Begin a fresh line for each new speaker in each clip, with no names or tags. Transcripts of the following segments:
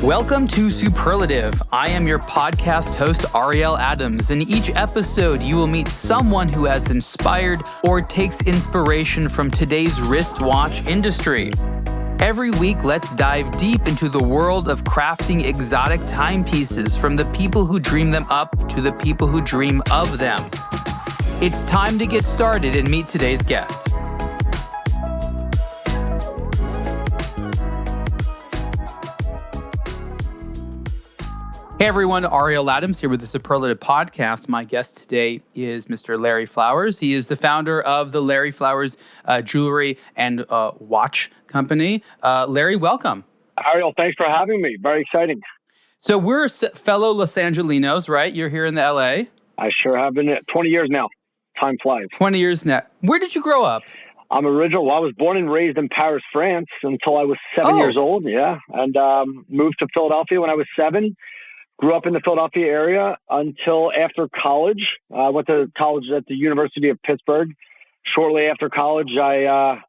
Welcome to Superlative. I am your podcast host, Ariel Adams. In each episode, you will meet someone who has inspired or takes inspiration from today's wristwatch industry. Every week, let's dive deep into the world of crafting exotic timepieces, from the people who dream them up to the people who dream of them. It's time to get started and meet today's guest. Hey everyone, Ariel Adams here with the Superlative Podcast. My guest today is Mr. Larry Flowers. He is the founder of the Larry Flowers Jewelry and Watch Company. Larry, welcome.
Ariel, thanks for having me. Very exciting.
So we're fellow Los Angelinos, right? You're here in the LA.
I sure have been 20 years now. Time flies.
20 years now. Where did you grow up?
I'm original. Well, I was born and raised in Paris, France until I was 7 years old. Yeah. And moved to Philadelphia when I was 7. Grew up in the Philadelphia area until after college. I went to college at the University of Pittsburgh. Shortly after college, I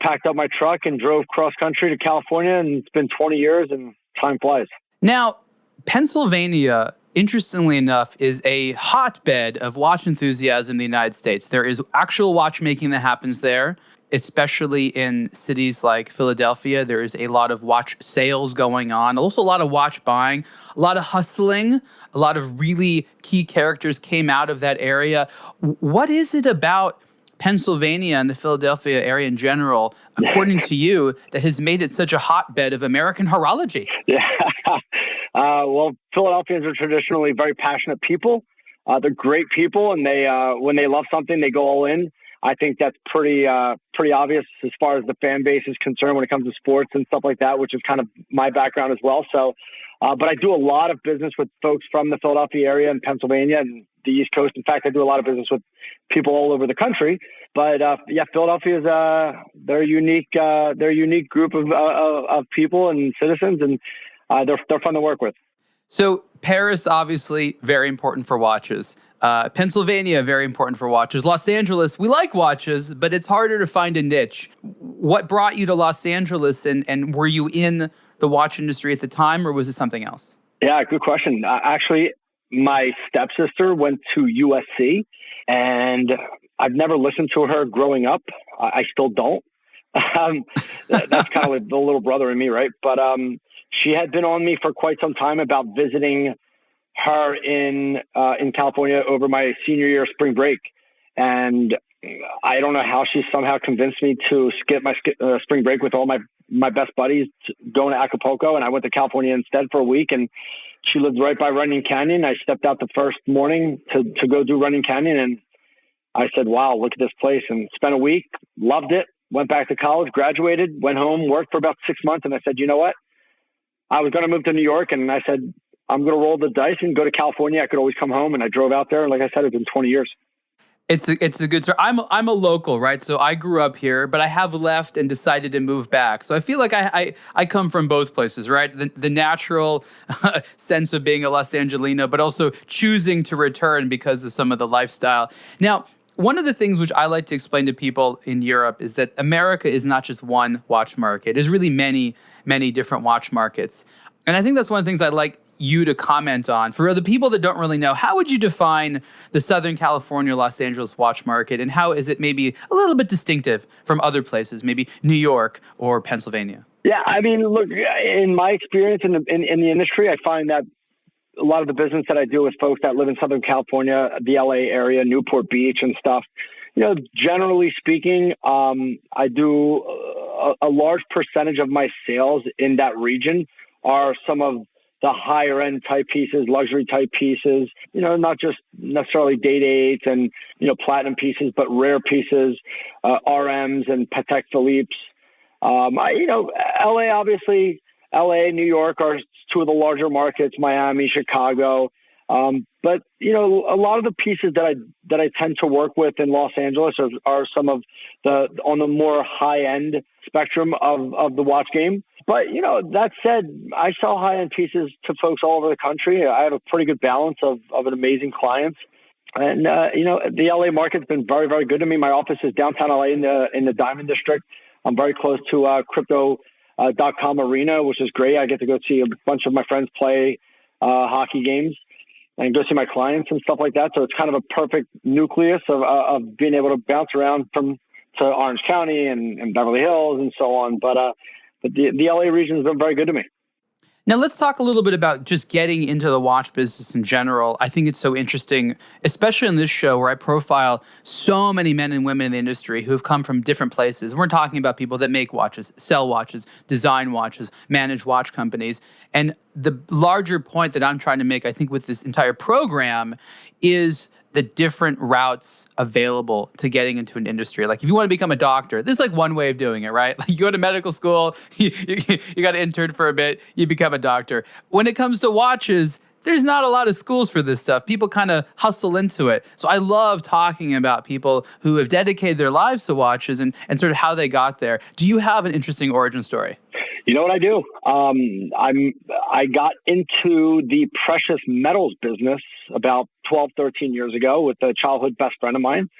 packed up my truck and drove cross country to California, and it's been 20 years and time flies.
Now, Pennsylvania, interestingly enough, is a hotbed of watch enthusiasm in the United States. There is actual watchmaking that happens there, especially in cities like Philadelphia. There is a lot of watch sales going on, also a lot of watch buying, a lot of hustling, a lot of really key characters came out of that area. What is it about Pennsylvania and the Philadelphia area in general, according to you, that has made it such a hotbed of American horology?
Yeah. Well, Philadelphians are traditionally very passionate people. They're great people, and they when they love something, they go all in. I think that's pretty obvious as far as the fan base is concerned when it comes to sports and stuff like that, which is kind of my background as well. So, but I do a lot of business with folks from the Philadelphia area and Pennsylvania and the East Coast. In fact, I do a lot of business with people all over the country. But yeah, Philadelphia is they're a unique group of people and citizens, and they're fun to work with.
So Paris, obviously, very important for watches. Pennsylvania, very important for watches. Los Angeles, we like watches, but it's harder to find a niche. What brought you to Los Angeles, and were you in the watch industry at the time, or was it something else?
Yeah, good question. Actually, my stepsister went to USC, and I've never listened to her growing up. I still don't. That's kind of like the little brother in me, right? But she had been on me for quite some time about visiting her in California over my senior year spring break. And I don't know how she somehow convinced me to skip my spring break with all my best buddies going to Acapulco. And I went to California instead for a week, and she lived right by Runyon Canyon. I stepped out the first morning to go do Runyon Canyon. And I said, wow, look at this place, and spent a week, loved it, went back to college, graduated, went home, worked for about 6 months. And I said, you know what? I was going to move to New York, and I said, I'm going to roll the dice and go to California. I could always come home, and I drove out there. And like I said, it's been 20 years.
It's a good story. I'm a local, right? So I grew up here, but I have left and decided to move back. So I feel like I come from both places, right? The natural sense of being a Los Angelino, but also choosing to return because of some of the lifestyle. Now, one of the things which I like to explain to people in Europe is that America is not just one watch market. There's really many, many different watch markets. And I think that's one of the things I'd like you to comment on. For the people that don't really know, how would you define the Southern California, Los Angeles watch market, and how is it maybe a little bit distinctive from other places, maybe New York or Pennsylvania?
Yeah, I mean, look, in my experience in the industry, I find that a lot of the business that I do with folks that live in Southern California, the LA area, Newport Beach and stuff, generally speaking, I do a large percentage of my sales in that region are some of the higher end type pieces, luxury type pieces, not just necessarily day-dates and, platinum pieces, but rare pieces, RMs and Patek Philippe's. LA, obviously, LA, New York are two of the larger markets, Miami, Chicago. But, a lot of the pieces that I tend to work with in Los Angeles are some of on the more high end spectrum of the watch game. But, that said, I sell high-end pieces to folks all over the country. I have a pretty good balance of an amazing clients. And, the LA market's been very, very good to me. My office is downtown LA in the Diamond District. I'm very close to crypto .com arena, which is great. I get to go see a bunch of my friends play hockey games and go see my clients and stuff like that. So it's kind of a perfect nucleus of being able to bounce around to Orange County and Beverly Hills and so on. But the LA region has been very good to me.
Now, let's talk a little bit about just getting into the watch business in general. I think it's so interesting, especially in this show where I profile so many men and women in the industry who have come from different places. We're talking about people that make watches, sell watches, design watches, manage watch companies. And the larger point that I'm trying to make, I think, with this entire program is the different routes available to getting into an industry. Like if you want to become a doctor, there's like one way of doing it, right? Like you go to medical school, you got to intern for a bit, you become a doctor. When it comes to watches, there's not a lot of schools for this stuff. People kind of hustle into it. So I love talking about people who have dedicated their lives to watches and sort of how they got there. Do you have an interesting origin story?
You know what I do? I got into the precious metals business about 12, 13 years ago with a childhood best friend of mine,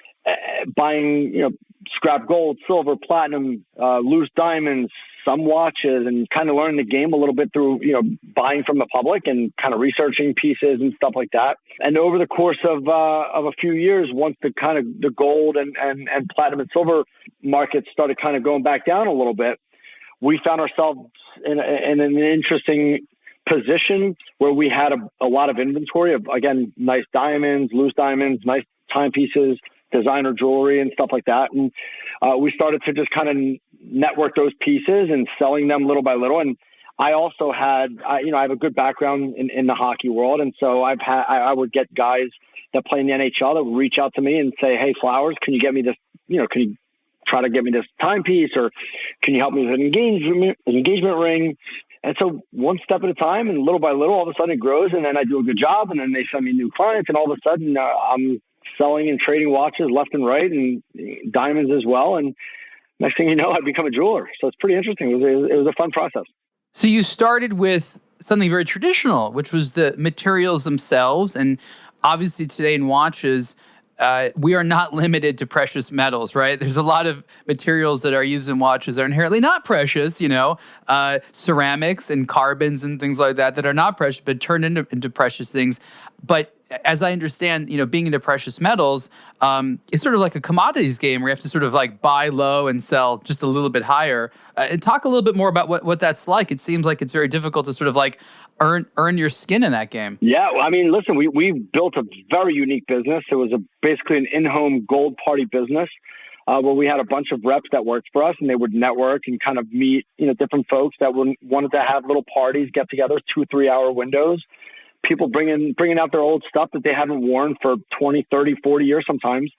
buying, scrap gold, silver, platinum, loose diamonds, some watches, and kind of learning the game a little bit through, buying from the public and kind of researching pieces and stuff like that. And over the course of a few years, once the gold and platinum and silver markets started kind of going back down a little bit, we found ourselves in an interesting position where we had a lot of inventory of, again, nice diamonds, loose diamonds, nice timepieces, designer jewelry and stuff like that. And we started to just kind of network those pieces and selling them little by little. And I also had, I have a good background in the hockey world. And so I would get guys that play in the NHL that would reach out to me and say, "Hey, Flowers, can you get me this, can you try to get me this timepiece, or can you help me with an engagement ring?" And so one step at a time and little by little, all of a sudden it grows, and then I do a good job, and then they send me new clients, and all of a sudden I'm selling and trading watches left and right and diamonds as well. And next thing you know, I become a jeweler. So it's pretty interesting. It was a fun process.
So you started with something very traditional, which was the materials themselves. And obviously today in watches, we are not limited to precious metals, right? There's a lot of materials that are used in watches that are inherently not precious, ceramics and carbons and things like that are not precious, but turned into precious things. But as I understand, being into precious metals, it's sort of like a commodities game where you have to sort of like buy low and sell just a little bit higher. And talk a little bit more about what that's like. It seems like it's very difficult to sort of like earn your skin in that game.
Yeah, I mean, listen, we built a very unique business. It was basically an in-home gold party business where we had a bunch of reps that worked for us, and they would network and kind of meet different folks that wanted to have little parties, get together, 2-3 hour windows. People bringing out their old stuff that they haven't worn for 20, 30, 40 years sometimes.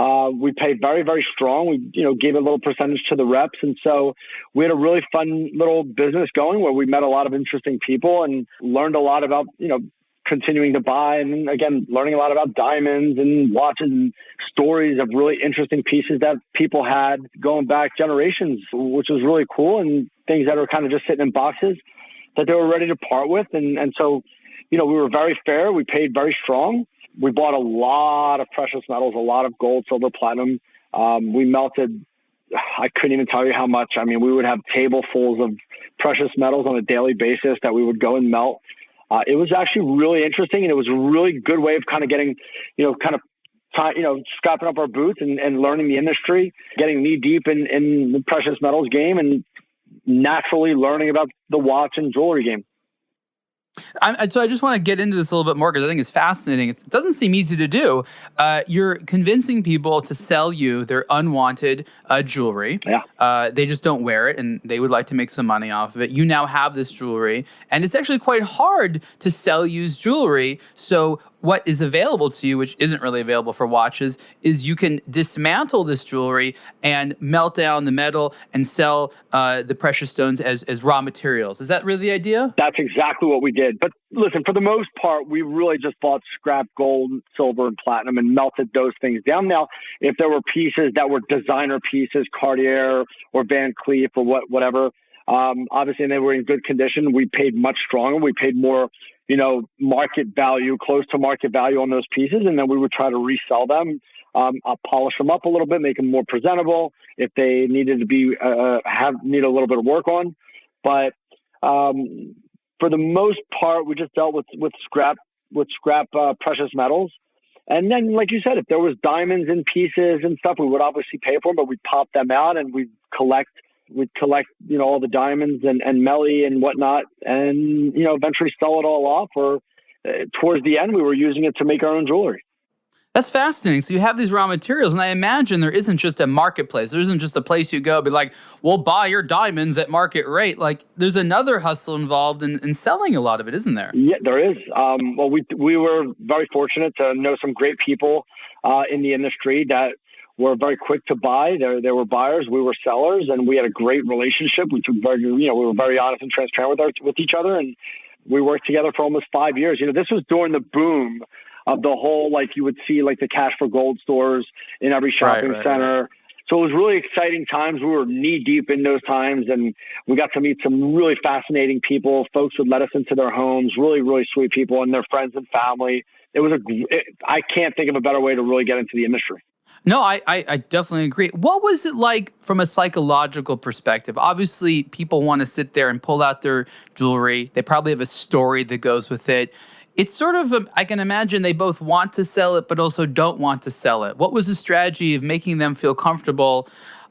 We paid very, very strong. We, gave a little percentage to the reps. And so we had a really fun little business going where we met a lot of interesting people and learned a lot about, continuing to buy. And again, learning a lot about diamonds and watches and stories of really interesting pieces that people had going back generations, which was really cool, and things that are kind of just sitting in boxes that they were ready to part with. And so, we were very fair. We paid very strong. We bought a lot of precious metals, a lot of gold, silver, platinum. We melted, I couldn't even tell you how much. I mean, we would have tablesfuls of precious metals on a daily basis that we would go and melt. It was actually really interesting, and it was a really good way of kind of getting, strapping up our boots and learning the industry, getting knee deep in the precious metals game, and naturally learning about the watch and jewelry game.
So I just want to get into this a little bit more because I think it's fascinating. It doesn't seem easy to do. You're convincing people to sell you their unwanted jewelry.
Yeah.
They just don't wear it, and they would like to make some money off of it. You now have this jewelry, and it's actually quite hard to sell used jewelry. So what is available to you, which isn't really available for watches, is you can dismantle this jewelry and melt down the metal and sell the precious stones as raw materials. Is that really the idea?
That's exactly what we did. But listen, for the most part, we really just bought scrap gold, silver, and platinum and melted those things down. Now, if there were pieces that were designer pieces, Cartier or Van Cleef or whatever, obviously, and they were in good condition, we paid much stronger. We paid more, market value, close to market value on those pieces. And then we would try to resell them. I'll polish them up a little bit, make them more presentable. If they needed to be, need a little bit of work on, But for the most part, we just dealt with scrap precious metals. And then, like you said, if there was diamonds and pieces and stuff, we would obviously pay for them, but we'd pop them out and we'd collect, all the diamonds and melly and whatnot, and, eventually sell it all off. Or towards the end, we were using it to make our own jewelry.
That's fascinating. So you have these raw materials, and I imagine there isn't just a marketplace. There isn't just a place you go, be like, we'll buy your diamonds at market rate. Like, there's another hustle involved in selling a lot of it, isn't there?
Yeah, there is. Well, we were very fortunate to know some great people in the industry that were very quick to buy. There were buyers, we were sellers, and we had a great relationship. We were very honest and transparent with each other, and we worked together for almost 5 years. This was during the boom of the whole, like you would see like the cash for gold stores in every shopping center. Right. So it was really exciting times. We were knee deep in those times, and we got to meet some really fascinating people. Folks would let us into their homes, really, really sweet people, and their friends and family. I can't think of a better way to really get into the industry.
No, I definitely agree. What was it like from a psychological perspective? Obviously, people want to sit there and pull out their jewelry. They probably have a story that goes with it. It's sort of, I can imagine they both want to sell it, but also don't want to sell it. What was the strategy of making them feel comfortable,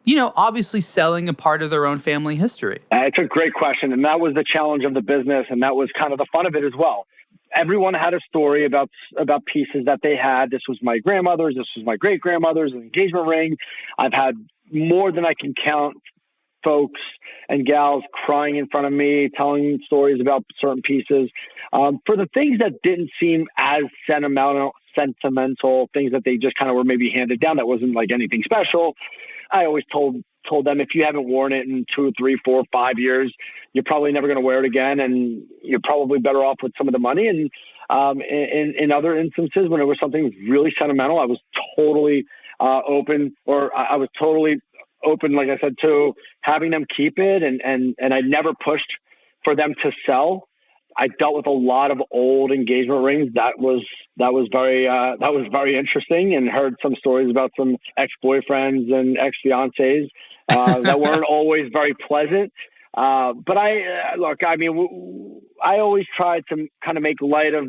obviously selling a part of their own family history?
It's a great question. And that was the challenge of the business. And that was kind of the fun of it as well. Everyone had a story about pieces that they had. This was my grandmother's. This was my great-grandmother's, an engagement ring. I've had more than I can count folks and gals crying in front of me, telling stories about certain pieces. For the things that didn't seem as sentimental things that they just kind of were maybe handed down, that wasn't like anything special, I always told them, if you haven't worn it in 2, 3, 4, 5 years, you're probably never going to wear it again, and you're probably better off with some of the money. And in other instances, when it was something really sentimental, I was totally open, like I said, to having them keep it, and I never pushed for them to sell. I dealt with a lot of old engagement rings. That was very interesting, and heard some stories about some ex-boyfriends and ex-fiancés that weren't always very pleasant. But I always tried to kind of make light of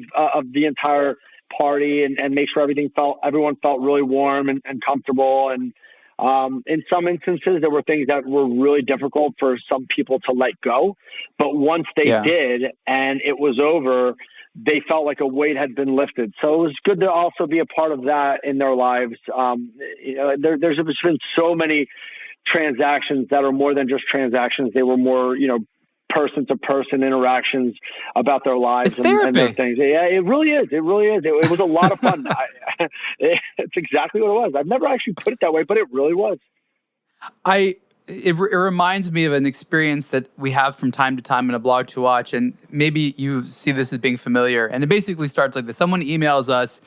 the entire party and make sure everyone felt really warm and comfortable. And in some instances, there were things that were really difficult for some people to let go. But once they did and it was over, they felt like a weight had been lifted. So it was good to also be a part of that in their lives. There's been so many transactions that are more than just transactions. They were more, person-to-person interactions about their lives and their things. Yeah, it really is. It really is. It was a lot of fun. It's exactly what it was. I've never actually put it that way, but it really was.
It reminds me of an experience that we have from time to time in aBlogtoWatch, and maybe you see this as being familiar. And it basically starts like this. Someone emails us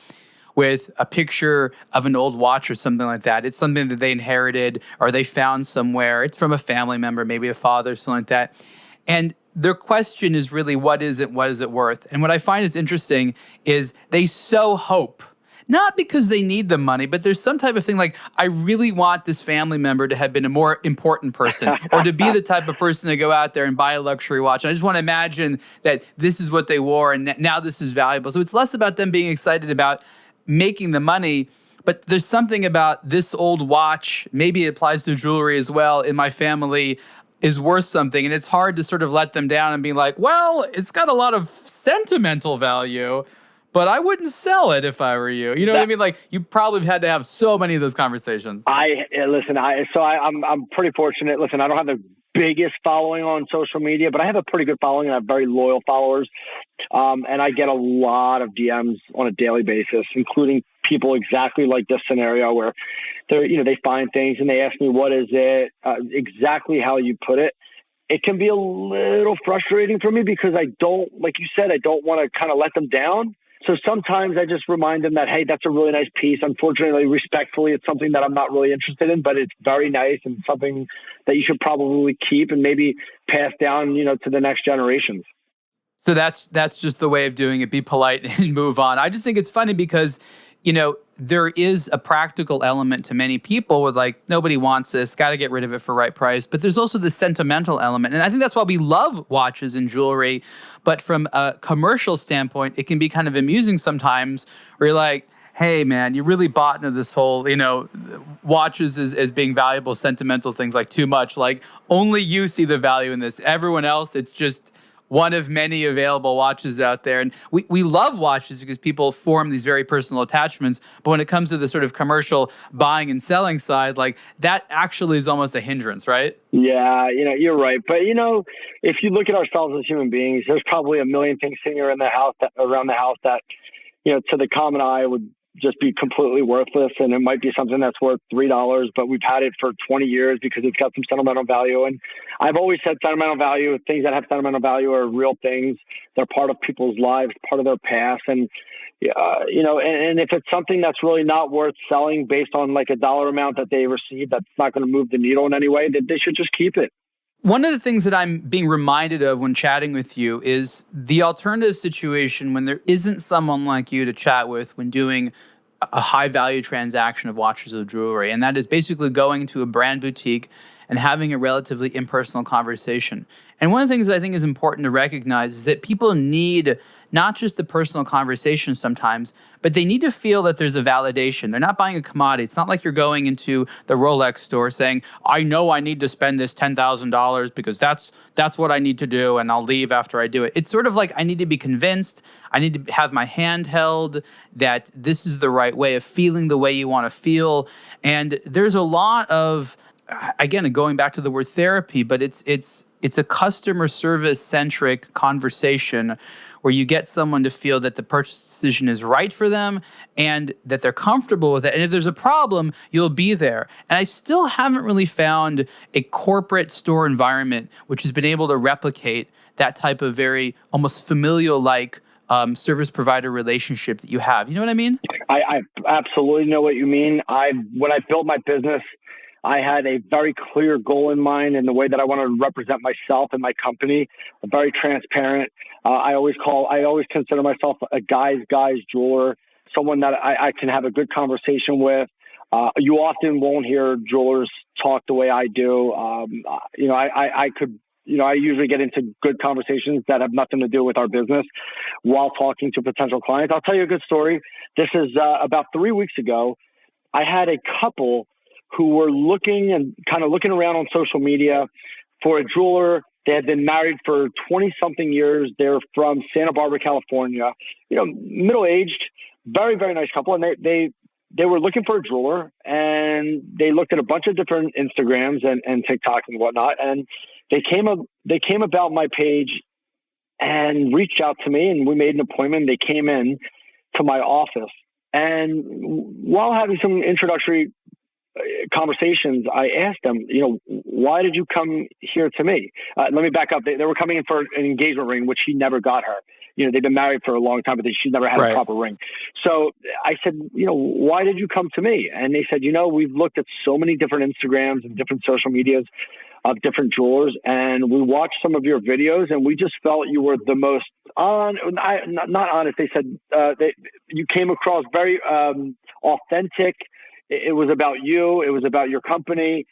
with a picture of an old watch or something like that. It's something that they inherited or they found somewhere. It's from a family member, maybe a father, something like that. And their question is really, what is it? What is it worth? And what I find is interesting is they so hope, not because they need the money, but there's some type of thing like, I really want this family member to have been a more important person or to be the type of person to go out there and buy a luxury watch. And I just want to imagine that this is what they wore and now this is valuable. So it's less about them being excited about making the money, but there's something about this old watch, maybe it applies to jewelry as well, in my family is worth something. And it's hard to sort of let them down and be like, well, it's got a lot of sentimental value, but I wouldn't sell it if I were you. You know what I mean? Like, you probably have had to have so many of those conversations.
I'm pretty fortunate. Listen, I don't have the biggest following on social media, but I have a pretty good following and I have very loyal followers. And I get a lot of DMs on a daily basis, including people exactly like this scenario where they find things and they ask me, what is it? Exactly how you put it. It can be a little frustrating for me because I don't want to kind of let them down. So sometimes I just remind them that, hey, that's a really nice piece. Unfortunately, respectfully, it's something that I'm not really interested in, but it's very nice and something that you should probably keep and maybe pass down, to the next generations. So
that's just the way of doing it. Be polite and move on. I just think it's funny because, there is a practical element to many people with like, nobody wants this, got to get rid of it for right price. But there's also the sentimental element. And I think that's why we love watches and jewelry. But from a commercial standpoint, it can be kind of amusing sometimes where you're like, hey, man, you really bought into this whole, watches as being valuable, sentimental things like too much. Like only you see the value in this. Everyone else, it's just one of many available watches out there. And we love watches because people form these very personal attachments. But when it comes to the sort of commercial buying and selling side, like that actually is almost a hindrance, right?
Yeah, you're right. But, if you look at ourselves as human beings, there's probably a million things sitting around the house that, to the common eye would just be completely worthless. And it might be something that's worth $3, but we've had it for 20 years because it's got some sentimental value. And I've always said sentimental value, things that have sentimental value are real things. They're part of people's lives, part of their past. And, and if it's something that's really not worth selling based on like a dollar amount that they receive, that's not going to move the needle in any way, that they should just keep it.
One of the things that I'm being reminded of when chatting with you is the alternative situation when there isn't someone like you to chat with when doing a high value transaction of watches or jewelry. And that is basically going to a brand boutique and having a relatively impersonal conversation. And one of the things that I think is important to recognize is that people need not just the personal conversation sometimes, but they need to feel that there's a validation. They're not buying a commodity. It's not like you're going into the Rolex store saying, I know I need to spend this $10,000 because that's what I need to do, and I'll leave after I do it. It's sort of like I need to be convinced, I need to have my hand held, that this is the right way of feeling the way you want to feel. And there's a lot of, again, going back to the word therapy, but it's a customer service centric conversation where you get someone to feel that the purchase decision is right for them and that they're comfortable with it. And if there's a problem, you'll be there. And I still haven't really found a corporate store environment which has been able to replicate that type of very almost familial-like service provider relationship that you have. You know what I mean?
I absolutely know what you mean. When I built my business, I had a very clear goal in mind in the way that I wanted to represent myself and my company. Very transparent. I always consider myself a guy's jeweler, someone that I can have a good conversation with. You often won't hear jewelers talk the way I do. I usually get into good conversations that have nothing to do with our business while talking to potential clients. I'll tell you a good story. This is about 3 weeks ago. I had a couple who were looking around on social media for a jeweler. They had been married for 20-something years. They're from Santa Barbara, California. Middle-aged, very, very nice couple. And they were looking for a jeweler, and they looked at a bunch of different Instagrams and TikToks and whatnot. And they came about my page and reached out to me, and we made an appointment. They came in to my office, and while having some introductory conversations, I asked them, why did you come here to me? Let me back up. They were coming in for an engagement ring, which he never got her. They've been married for a long time, but she's never had a proper ring. So I said, why did you come to me? And they said, we've looked at so many different Instagrams and different social medias of different jewelers, and we watched some of your videos, and we just felt you were the most not honest. They said you came across very authentic. It was about you. It was about your company.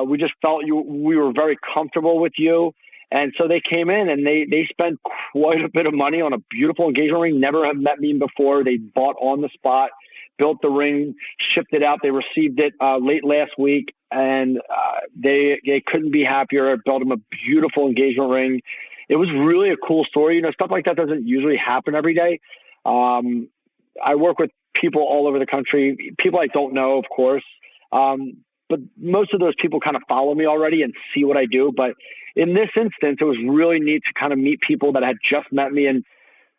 We just felt we were very comfortable with you. And so they came in and they spent quite a bit of money on a beautiful engagement ring. Never have met me before. They bought on the spot, built the ring, shipped it out. They received it late last week, and they couldn't be happier. I built them a beautiful engagement ring. It was really a cool story. Stuff like that doesn't usually happen every day. I work with people all over the country, people I don't know, of course. But most of those people kind of follow me already and see what I do. But in this instance, it was really neat to kind of meet people that had just met me and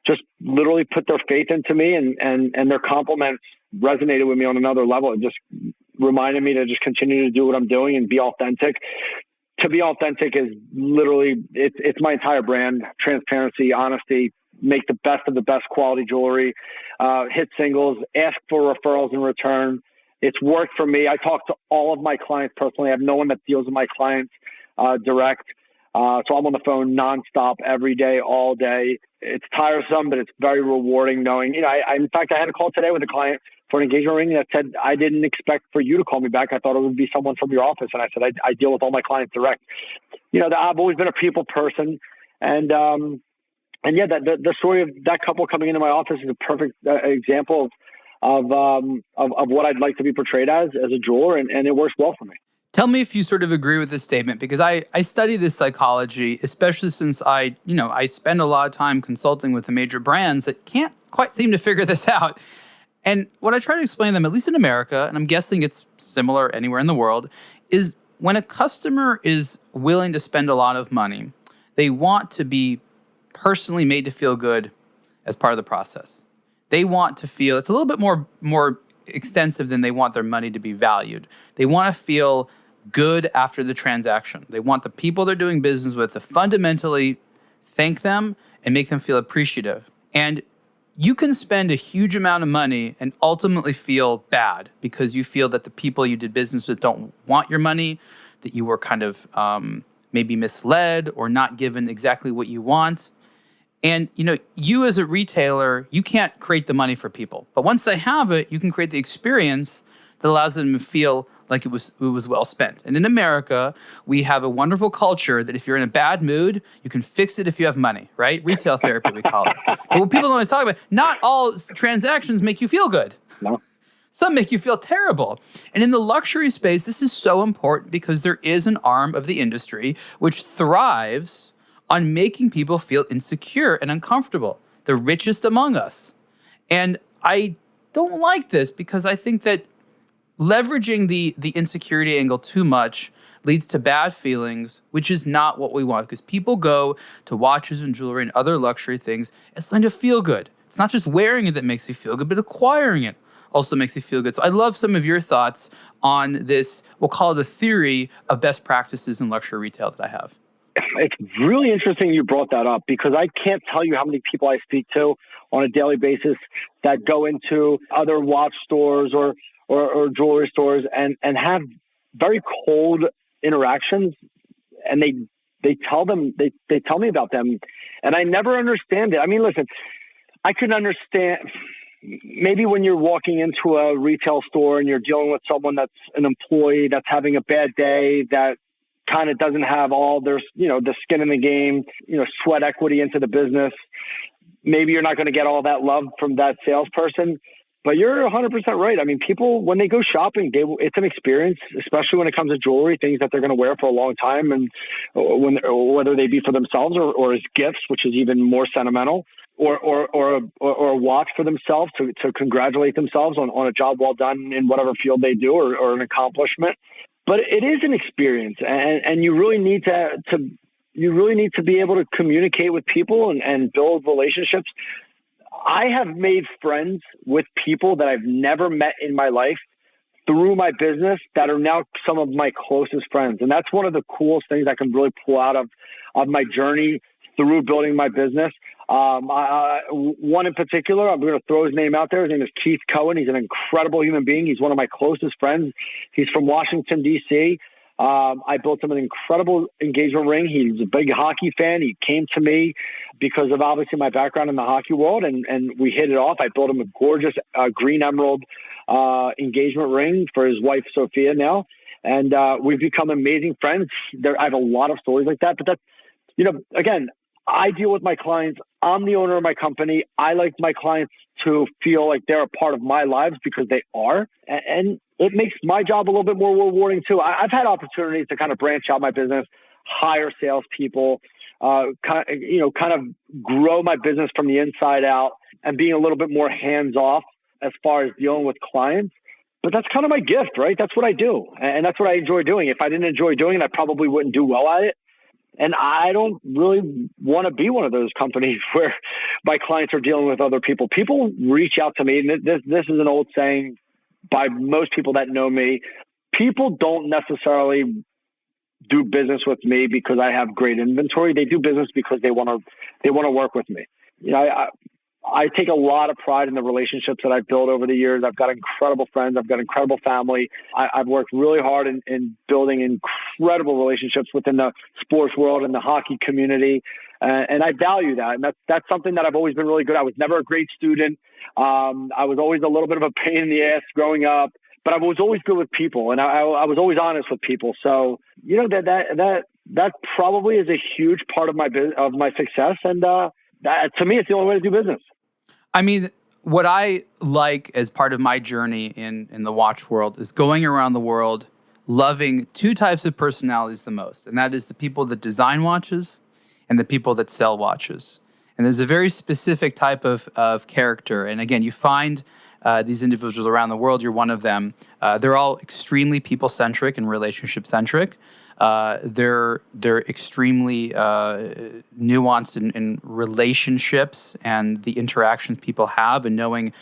just literally put their faith into me, and their compliments resonated with me on another level. It just reminded me to just continue to do what I'm doing and be authentic. To be authentic is literally, it's my entire brand: transparency, honesty, make the best of the best quality jewelry, hit singles, ask for referrals in return. It's worked for me. I talk to all of my clients personally. I have no one that deals with my clients direct. So I'm on the phone nonstop every day, all day. It's tiresome, but it's very rewarding knowing, in fact, I had a call today with a client for an engagement ring that said, I didn't expect for you to call me back. I thought it would be someone from your office. And I said, I deal with all my clients direct. I've always been a people person. And yeah, the story of that couple coming into my office is a perfect example of what I'd like to be portrayed as a jeweler. And it works well for me.
Tell me if you sort of agree with this statement, because I study this psychology, especially since I spend a lot of time consulting with the major brands that can't quite seem to figure this out. And what I try to explain to them, at least in America, and I'm guessing it's similar anywhere in the world, is when a customer is willing to spend a lot of money, they want to be personally made to feel good as part of the process. They want to feel, it's a little bit more extensive than they want their money to be valued. They want to feel good after the transaction. They want the people they're doing business with to fundamentally thank them and make them feel appreciative. And you can spend a huge amount of money and ultimately feel bad because you feel that the people you did business with don't want your money, that you were kind of maybe misled or not given exactly what you want. And, you as a retailer, you can't create the money for people. But once they have it, you can create the experience that allows them to feel like it was well spent. And in America, we have a wonderful culture that if you're in a bad mood, you can fix it if you have money, right? Retail therapy, we call it. But what people don't always talk about, not all transactions make you feel good.
No.
Some make you feel terrible. And in the luxury space, this is so important because there is an arm of the industry which thrives on making people feel insecure and uncomfortable, the richest among us. And I don't like this because I think that leveraging the insecurity angle too much leads to bad feelings, which is not what we want, because people go to watches and jewelry and other luxury things. It's going to feel good. It's not just wearing it that makes you feel good, but acquiring it also makes you feel good. So I love some of your thoughts on this, we'll call it a theory of best practices in luxury retail that I have.
It's really interesting you brought that up because I can't tell you how many people I speak to on a daily basis that go into other watch stores or jewelry stores and have very cold interactions, and they tell me about them, and I never understand it. I mean, listen, I can understand maybe when you're walking into a retail store and you're dealing with someone that's an employee that's having a bad day, that kind of doesn't have all their, the skin in the game, sweat equity into the business. Maybe you're not going to get all that love from that salesperson, but you're 100% right. I mean, people, when they go shopping, it's an experience, especially when it comes to jewelry, things that they're going to wear for a long time. And whether they be for themselves or as gifts, which is even more sentimental, or a watch for themselves to congratulate themselves on a job well done in whatever field they do or an accomplishment. But it is an experience, and you really need to be able to communicate with people and build relationships. I have made friends with people that I've never met in my life through my business that are now some of my closest friends. And that's one of the coolest things I can really pull out of my journey through building my business. One in particular, I'm going to throw his name out there. His name is Keith Cohen. He's an incredible human being. He's one of my closest friends. He's from Washington, D.C. I built him an incredible engagement ring. He's a big hockey fan. He came to me because of obviously my background in the hockey world, and we hit it off. I built him a gorgeous green emerald engagement ring for his wife, Sophia, now. And we've become amazing friends. I have a lot of stories like that. But that's, again, I deal with my clients. I'm the owner of my company. I like my clients to feel like they're a part of my lives because they are. And it makes my job a little bit more rewarding too. I've had opportunities to kind of branch out my business, hire salespeople, kind of grow my business from the inside out and being a little bit more hands-off as far as dealing with clients. But that's kind of my gift, right? That's what I do. And that's what I enjoy doing. If I didn't enjoy doing it, I probably wouldn't do well at it. And I don't really want to be one of those companies where my clients are dealing with other people. People reach out to me. And this is an old saying by most people that know me. People don't necessarily do business with me because I have great inventory. They do business because they want to work with me. I take a lot of pride in the relationships that I've built over the years. I've got incredible friends. I've got incredible family. I've worked really hard in building incredible relationships within the sports world and the hockey community. And I value that. And that's something that I've always been really good at. I was never a great student. I was always a little bit of a pain in the ass growing up, but I was always good with people, and I was always honest with people. So, that probably is a huge part of my success. And that, to me, it's the only way to do business.
I mean, what I like as part of my journey in the watch world is going around the world loving two types of personalities the most. And that is the people that design watches and the people that sell watches. And there's a very specific type of character. And again, you find these individuals around the world. You're one of them. They're all extremely people-centric and relationship-centric. They're extremely nuanced in relationships and the interactions people have, and knowing,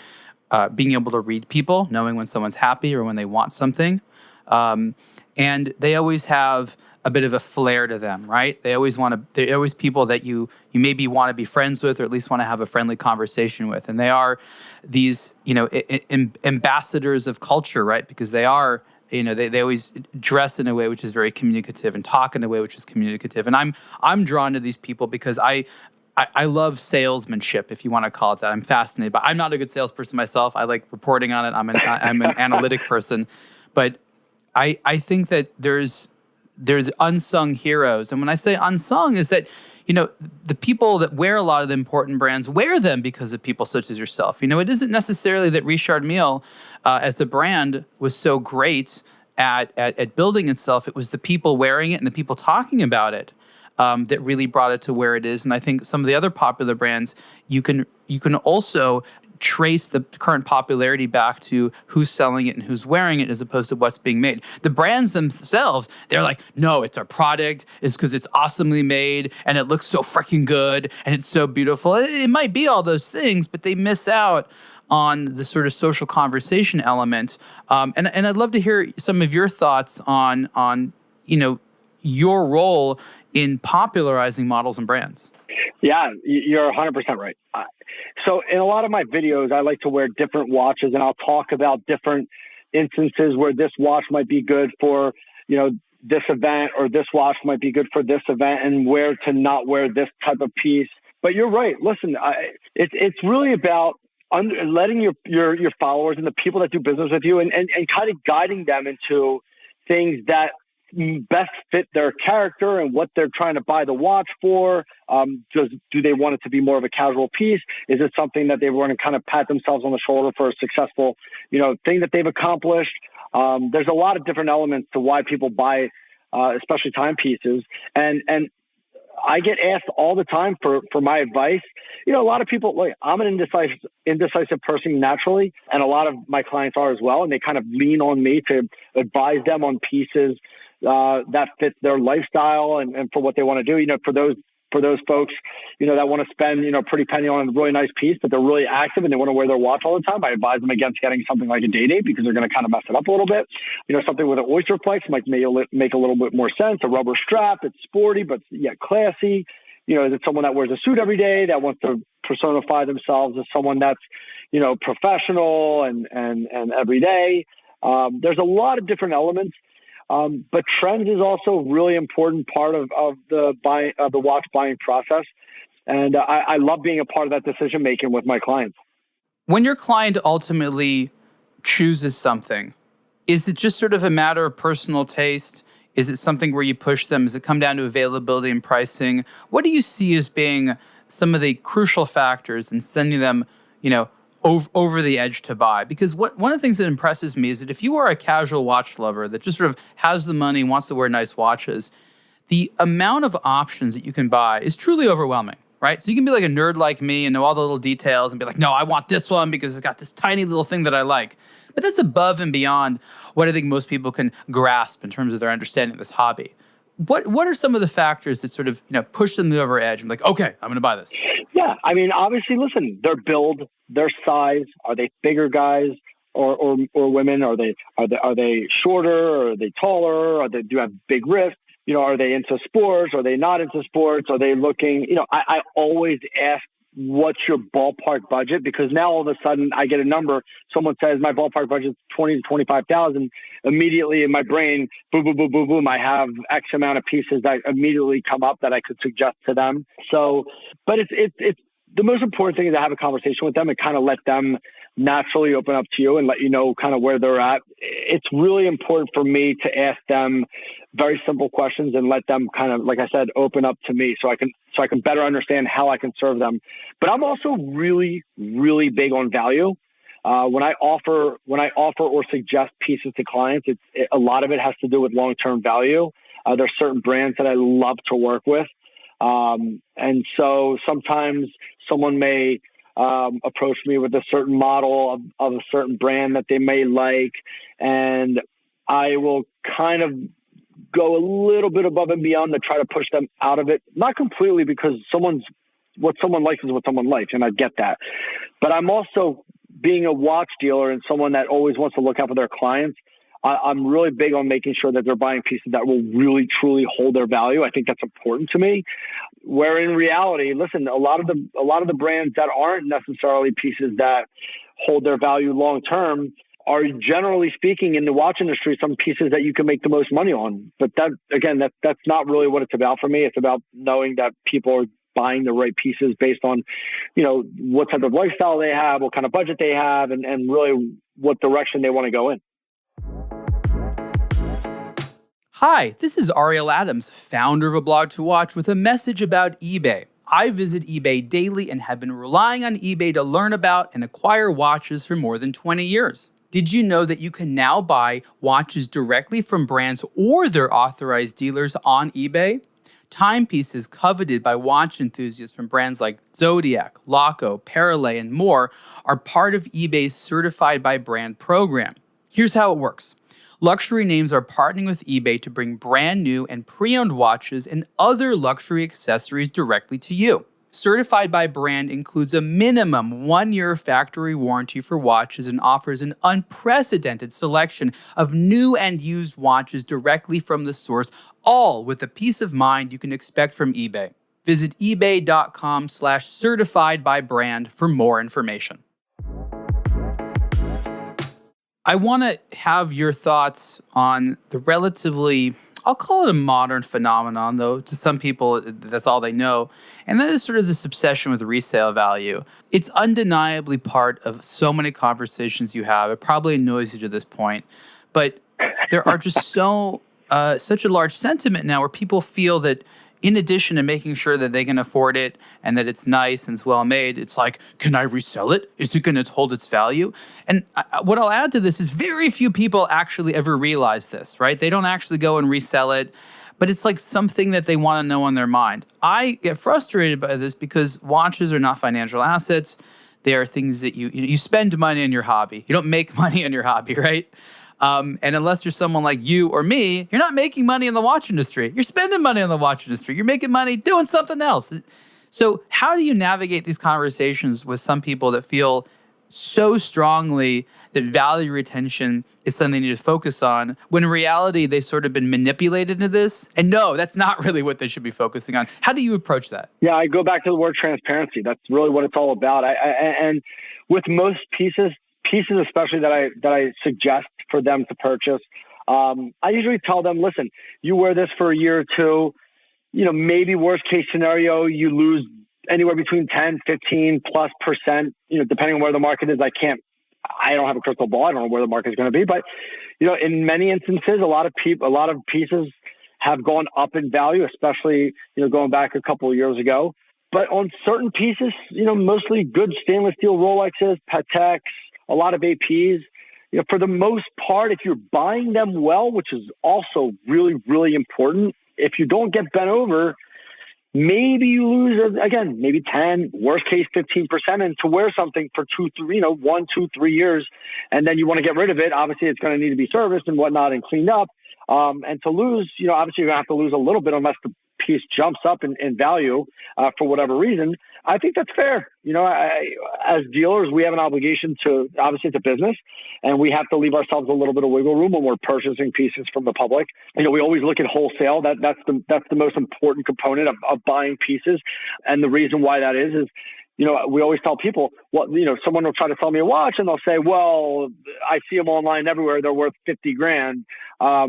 being able to read people, knowing when someone's happy or when they want something. And they always have a bit of a flair to them, right? They're always people that you maybe want to be friends with, or at least want to have a friendly conversation with. And they are these, ambassadors of culture, right? Because they are, they always dress in a way which is very communicative and talk in a way which is communicative. And I'm drawn to these people because I love salesmanship, if you want to call it that. I'm fascinated, but I'm not a good salesperson myself. I like reporting on it. I'm an analytic person, but I think that there's unsung heroes. And when I say unsung, is that, the people that wear a lot of the important brands wear them because of people such as yourself. It isn't necessarily that Richard Mille, as a brand, was so great at building itself. It was the people wearing it and the people talking about it that really brought it to where it is. And I think some of the other popular brands, you can also trace the current popularity back to who's selling it and who's wearing it, as opposed to what's being made. The brands themselves, they're like, no, it's our product. It's because it's awesomely made and it looks so freaking good and it's so beautiful. It might be all those things, but they miss out on the sort of social conversation element. And I'd love to hear some of your thoughts on your role in popularizing models and brands.
Yeah, you're 100% right. So in a lot of my videos, I like to wear different watches, and I'll talk about different instances where this watch might be good for, this event, or this watch might be good for this event, and where to not wear this type of piece. But you're right. Listen, it's really about letting your followers and the people that do business with you and kind of guiding them into things that best fit their character and what they're trying to buy the watch for. Do they want it to be more of a casual piece? Is it something that they want to kind of pat themselves on the shoulder for a successful, thing that they've accomplished? There's a lot of different elements to why people buy, especially timepieces. And I get asked all the time for my advice. A lot of people, like, I'm an indecisive person naturally, and a lot of my clients are as well. And they kind of lean on me to advise them on pieces that fit their lifestyle and for what they want to do. For those folks, that want to spend, pretty penny on a really nice piece, but they're really active and they want to wear their watch all the time, I advise them against getting something like a day-date, because they're going to kind of mess it up a little bit. Something with an oyster flex might make a little bit more sense. A rubber strap, it's sporty, but yet classy. Is it someone that wears a suit every day that wants to personify themselves as someone that's, professional and every day? There's a lot of different elements. But trends is also a really important part of the watch buying process. And I love being a part of that decision making with my clients.
When your client ultimately chooses something, is it just sort of a matter of personal taste? Is it something where you push them? Does it come down to availability and pricing? What do you see as being some of the crucial factors in sending them, over the edge to buy? Because one of the things that impresses me is that if you are a casual watch lover that just sort of has the money and wants to wear nice watches, the amount of options that you can buy is truly overwhelming, right? So you can be like a nerd like me and know all the little details and be like, no, I want this one because it's got this tiny little thing that I like. But that's above and beyond what I think most people can grasp in terms of their understanding of this hobby. What are some of the factors that sort of, push them over edge and like, okay, I'm going to buy this?
Yeah, I mean, obviously, listen, their build, their size. Are they bigger guys or women? Are they shorter? Or are they taller? Do you have big wrists? Are they into sports? Are they not into sports? Are they looking? I always ask what's your ballpark budget? Because now all of a sudden I get a number. Someone says my ballpark budget is 20 to 25,000. Immediately in my brain, boom, boom, boom, boom, boom. I have X amount of pieces that immediately come up that I could suggest to them. So, but it's the most important thing is to have a conversation with them and kind of let them naturally open up to you and let you know kind of where they're at. It's really important for me to ask them very simple questions and let them kind of, like I said, open up to me so I can better understand how I can serve them. But I'm also really, really big on value. When I offer or suggest pieces to clients, a lot of it has to do with long-term value. There's certain brands that I love to work with. And so sometimes someone may approach me with a certain model of a certain brand that they may like, and I will kind of go a little bit above and beyond to try to push them out of it. Not completely, because what someone likes is what someone likes, and I get that. But I'm also, being a watch dealer and someone that always wants to look out for their clients, I'm really big on making sure that they're buying pieces that will really, truly hold their value. I think that's important to me. Where in reality, listen, a lot of the brands that aren't necessarily pieces that hold their value long term are, generally speaking, in the watch industry, some pieces that you can make the most money on. But that's not really what it's about for me. It's about knowing that people are buying the right pieces based on, what type of lifestyle they have, what kind of budget they have, and really what direction they want to go in.
Hi, this is Ariel Adams, founder of aBlogtoWatch, with a message about eBay. I visit eBay daily and have been relying on eBay to learn about and acquire watches for more than 20 years. Did you know that you can now buy watches directly from brands or their authorized dealers on eBay? Timepieces coveted by watch enthusiasts from brands like Zodiac, Laco, Parallel, and more are part of eBay's Certified by Brand program. Here's how it works. Luxury names are partnering with eBay to bring brand new and pre-owned watches and other luxury accessories directly to you. Certified by Brand includes a minimum 1-year factory warranty for watches and offers an unprecedented selection of new and used watches directly from the source, all with the peace of mind you can expect from eBay. Visit ebay.com/certified by brand for more information. I want to have your thoughts on the relatively, I'll call it a modern phenomenon, though to some people that's all they know, and that is sort of this obsession with resale value. It's undeniably part of so many conversations you have. It probably annoys you to this point, but there are just such a large sentiment now where people feel that in addition to making sure that they can afford it and that it's nice and it's well made, it's like, can I resell it? Is it going to hold its value? And what I'll add to this is very few people actually ever realize this, right? They don't actually go and resell it, but it's like something that they want to know on their mind. I get frustrated by this because watches are not financial assets. They are things that you spend money on your hobby. You don't make money on your hobby, right? And unless you're someone like you or me, you're not making money in the watch industry. You're spending money on the watch industry. You're making money doing something else. So how do you navigate these conversations with some people that feel so strongly that value retention is something they need to focus on, when in reality, they've sort of been manipulated into this? And no, that's not really what they should be focusing on. How do you approach that?
Yeah, I go back to the word transparency. That's really what it's all about. And with most pieces especially that I suggest for them to purchase, I usually tell them, listen, you wear this for a year or two, maybe worst case scenario, you lose anywhere between 10, 15 plus %, depending on where the market is. I don't have a crystal ball. I don't know where the market is going to be, but, in many instances, a lot of pieces have gone up in value, especially, going back a couple of years ago. But on certain pieces, mostly good stainless steel Rolexes, Pateks, a lot of APs, for the most part, if you're buying them well, which is also really, really important, if you don't get bent over, maybe you lose, again, maybe 10, worst case 15%, and to wear something for 1, 2, 3 years, and then you want to get rid of it. Obviously, it's going to need to be serviced and whatnot and cleaned up. And to lose, obviously you're going to have to lose a little bit unless the piece jumps up in value for whatever reason. I think that's fair. As dealers, we have an obligation to, obviously it's a business, and we have to leave ourselves a little bit of wiggle room when we're purchasing pieces from the public. We always look at wholesale. That's the most important component of buying pieces. And the reason why that is we always tell people, someone will try to sell me a watch and they'll say, well, I see them online everywhere. They're worth 50 grand. How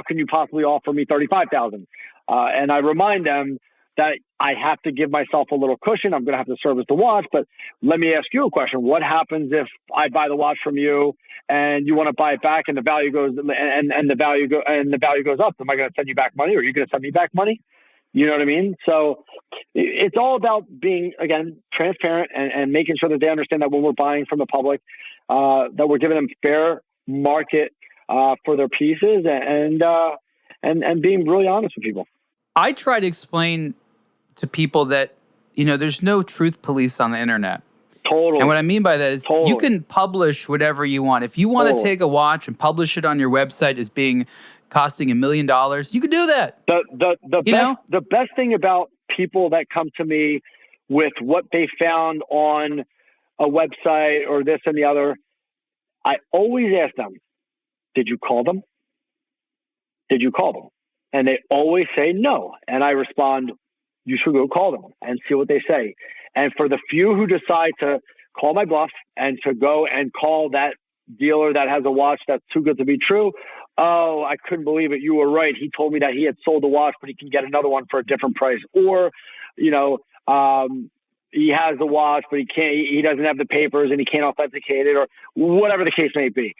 can you possibly offer me 35,000? And I remind them that I have to give myself a little cushion. I'm going to have to service the watch, but let me ask you a question. What happens if I buy the watch from you and you want to buy it back and the value goes and the value goes up? Am I going to send you back money, or are you going to send me back money? You know what I mean? So it's all about being, again, transparent and making sure that they understand that when we're buying from the public, that we're giving them fair market for their pieces and being really honest with people.
I try to explain to people that, there's no truth police on the internet.
Totally.
And what I mean by that is you can publish whatever you want. If you want to take a watch and publish it on your website as being costing $1 million, you can do that.
The best thing about people that come to me with what they found on a website or this and the other, I always ask them, did you call them? Did you call them? And they always say no. And I respond, you should go call them and see what they say. And for the few who decide to call my bluff and to go and call that dealer that has a watch that's too good to be true, oh, I couldn't believe it, you were right, he told me that he had sold the watch, but he can get another one for a different price. Or, he has the watch, but he doesn't have the papers and he can't authenticate it, or whatever the case may be.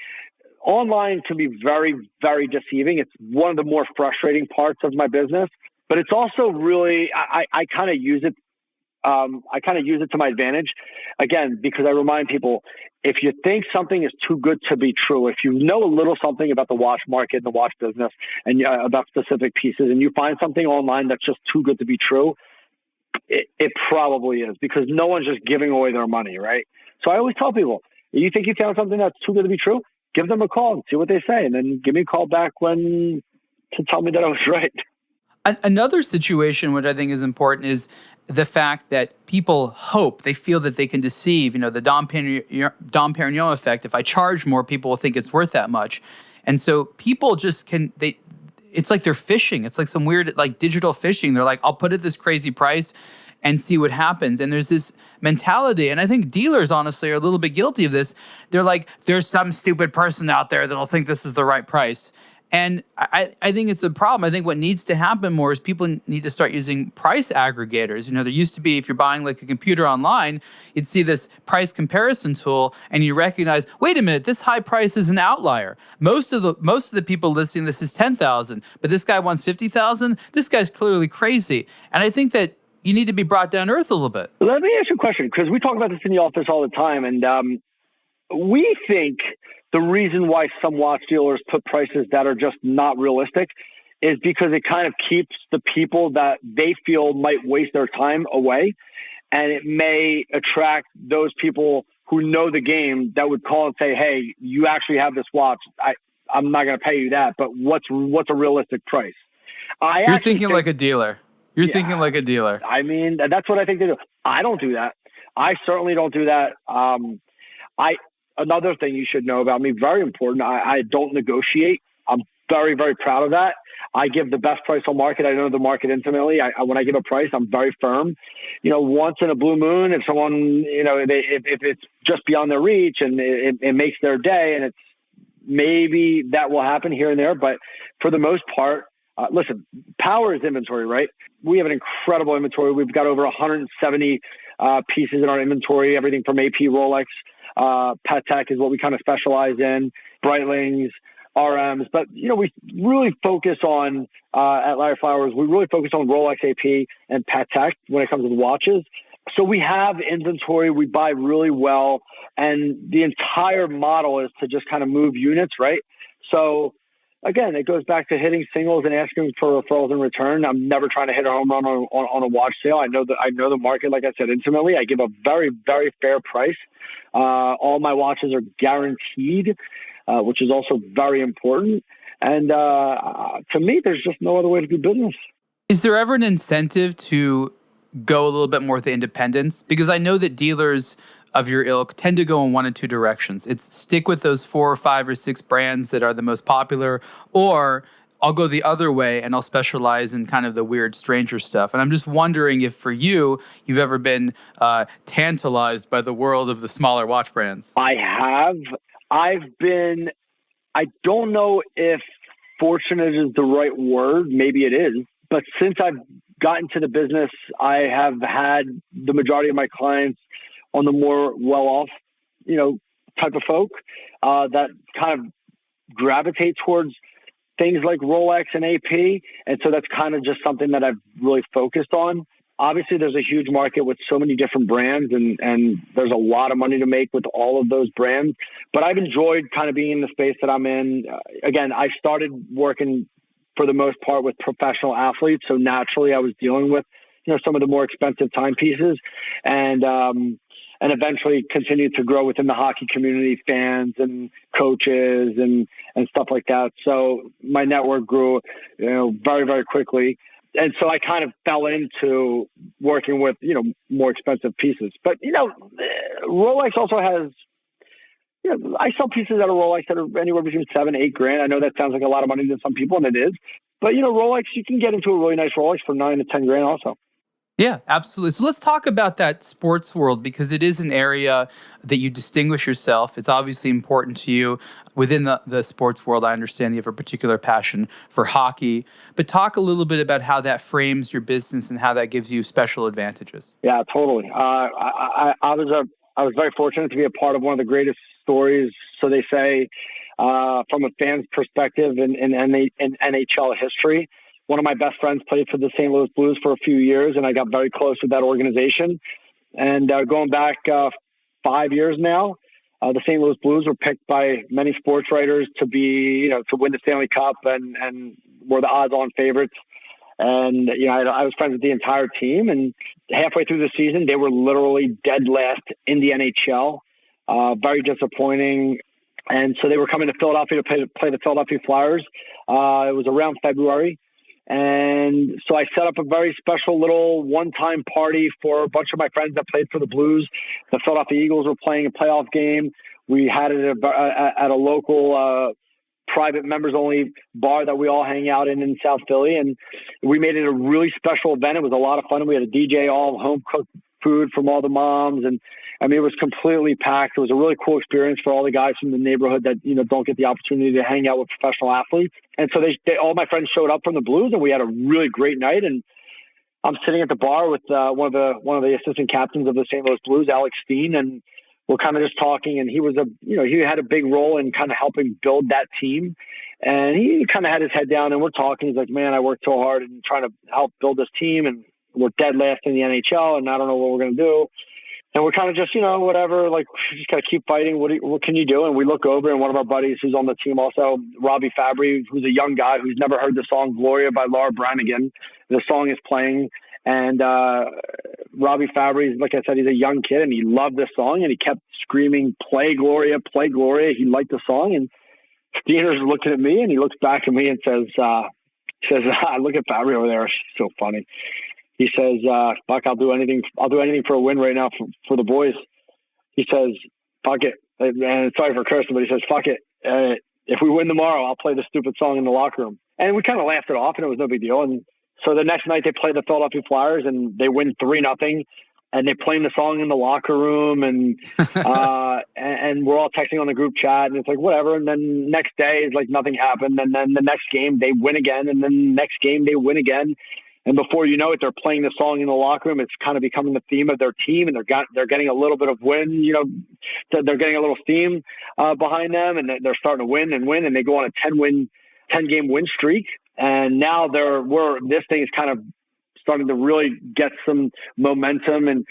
Online can be very, very deceiving. It's one of the more frustrating parts of my business, but it's also really, I kind of use it. I kind of use it to my advantage, again, because I remind people, if you think something is too good to be true, if you know a little something about the watch market and the watch business and about specific pieces, and you find something online that's just too good to be true, it probably is, because no one's just giving away their money, right? So I always tell people, you think you found something that's too good to be true? Give them a call and see what they say, and then give me a call back to tell me that I was right.
Another situation which I think is important is the fact that people they feel that they can deceive, the Dom Perignon effect. If I charge more, people will think it's worth that much. And so people just it's like they're phishing. It's like some weird, like digital phishing. They're like, I'll put it this crazy price and see what happens. And there's this mentality, and I think dealers honestly are a little bit guilty of this. They're like, there's some stupid person out there that'll think this is the right price. And I think it's a problem. I think what needs to happen more is people need to start using price aggregators. There used to be, if you're buying like a computer online, you'd see this price comparison tool and you recognize, wait a minute, this high price is an outlier. Most of the people listing this is 10,000, but this guy wants 50,000. This guy's clearly crazy. And I think that you need to be brought down to earth a little bit.
Let me ask you a question, because we talk about this in the office all the time, and we think the reason why some watch dealers put prices that are just not realistic is because it kind of keeps the people that they feel might waste their time away. And it may attract those people who know the game that would call and say, hey, you actually have this watch. I'm not going to pay you that, but what's a realistic price?
You're thinking like a dealer. You're thinking like a dealer.
I mean, that's what I think they do. I don't do that. I certainly don't do that. Another thing you should know about me, very important, I don't negotiate. I'm very, very proud of that. I give the best price on market. I know the market intimately. When I give a price, I'm very firm. Once in a blue moon, if someone, if it's just beyond their reach and it makes their day, and it's maybe that will happen here and there. But for the most part, listen, power is inventory, right? We have an incredible inventory. We've got over 170 pieces in our inventory, everything from AP, Rolex, Patek is what we kind of specialize in, Breitlings, RMs. But, we really focus on, at Larry Flowers, we really focus on Rolex, AP, and Patek when it comes to watches. So we have inventory, we buy really well, and the entire model is to just kind of move units, right? So again, it goes back to hitting singles and asking for referrals in return. I'm never trying to hit a home run on a watch sale. I know the market, like I said, intimately. I give a very, very fair price. All my watches are guaranteed, which is also very important. And to me, there's just no other way to do business.
Is there ever an incentive to go a little bit more with the independence? Because I know that dealers of your ilk tend to go in one of two directions. It's stick with those 4 or 5 or 6 brands that are the most popular, or I'll go the other way and I'll specialize in kind of the weird stranger stuff. And I'm just wondering if for you, you've ever been tantalized by the world of the smaller watch brands.
I have. I don't know if fortunate is the right word. Maybe it is. But since I've gotten to the business, I have had the majority of my clients on the more well-off, type of folk that kind of gravitate towards things like Rolex and AP. And so that's kind of just something that I've really focused on. Obviously, there's a huge market with so many different brands, and there's a lot of money to make with all of those brands. But I've enjoyed kind of being in the space that I'm in. Again, I started working for the most part with professional athletes. So naturally, I was dealing with, some of the more expensive timepieces, and eventually continued to grow within the hockey community, fans and coaches and stuff like that. So my network grew, very, very quickly. And so I kind of fell into working with, more expensive pieces. But, Rolex also has, I sell pieces at a Rolex that are anywhere between $7,000-8,000. I know that sounds like a lot of money to some people, and it is. But, Rolex, you can get into a really nice Rolex for $9,000 to $10,000 also.
Yeah, absolutely. So let's talk about that sports world, because it is an area that you distinguish yourself. It's obviously important to you within the sports world. I understand you have a particular passion for hockey, but talk a little bit about how that frames your business and how that gives you special advantages.
Yeah, totally. I was very fortunate to be a part of one of the greatest stories, so they say, from a fan's perspective in NHL history. One of my best friends played for the St. Louis Blues for a few years, and I got very close with that organization. And going back 5 years now, the St. Louis Blues were picked by many sports writers to be, to win the Stanley Cup, and were the odds-on favorites. And I was friends with the entire team. And halfway through the season, they were literally dead last in the NHL. Very disappointing. And so they were coming to Philadelphia to play the Philadelphia Flyers. It was around February. And so I set up a very special little one-time party for a bunch of my friends that played for the Blues. The Philadelphia Eagles were playing a playoff game. We had it at a local private members-only bar that we all hang out in South Philly. And we made it a really special event. It was a lot of fun. We had a DJ, all home-cooked food from all the moms. And it was completely packed. It was a really cool experience for all the guys from the neighborhood that, don't get the opportunity to hang out with professional athletes. And so they all my friends showed up from the Blues, and we had a really great night. And I'm sitting at the bar with one of the assistant captains of the St. Louis Blues, Alex Steen, and we're kind of just talking. And he was he had a big role in kind of helping build that team. And he kind of had his head down, and we're talking. He's like, "Man, I worked so hard and trying to help build this team, and we're dead last in the NHL, and I don't know what we're going to do." And we're kind of just, whatever, like, just got to keep fighting. What can you do? And we look over, and one of our buddies who's on the team also, Robbie Fabry, who's a young guy who's never heard the song Gloria by Laura Branigan. The song is playing. And Robbie Fabry, like I said, he's a young kid, and he loved this song, and he kept screaming, play Gloria, play Gloria. He liked the song. And Steener's looking at me, and he looks back at me and says, look at Fabry over there. She's so funny. He says, fuck, I'll do anything for a win right now for the boys. He says, fuck it. And sorry for cursing, but he says, fuck it. If we win tomorrow, I'll play the stupid song in the locker room. And we kind of laughed it off, and it was no big deal. And so the next night they play the Philadelphia Flyers, and they win 3-0. And they playing the song in the locker room, and and we're all texting on the group chat, and it's like, whatever. And then next day it's like nothing happened. And then the next game they win again. And then next game they win again. And before you know it, they're playing the song in the locker room. It's kind of becoming the theme of their team, and they're getting a little bit of win. They're getting a little steam behind them, and they're starting to win, and they go on a 10-game win streak. And now this thing is kind of starting to really get some momentum. And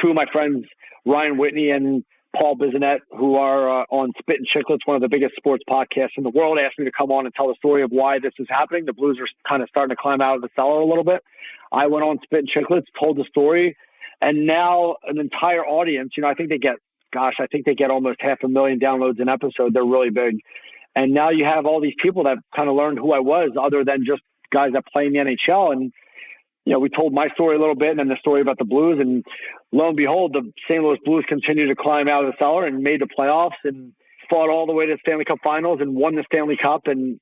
two of my friends, Ryan Whitney and Paul Bissonnette, who are on Spit and Chicklets, one of the biggest sports podcasts in the world, asked me to come on and tell the story of why this is happening. The Blues are kind of starting to climb out of the cellar a little bit. I went on Spit and Chicklets, told the story, and now an entire audience, I think they get almost 500,000 downloads an episode. They're really big. And now you have all these people that kind of learned who I was, other than just guys that play in the NHL. And we told my story a little bit, and then the story about the Blues, and lo and behold, the St. Louis Blues continued to climb out of the cellar and made the playoffs and fought all the way to the Stanley Cup Finals and won the Stanley Cup. And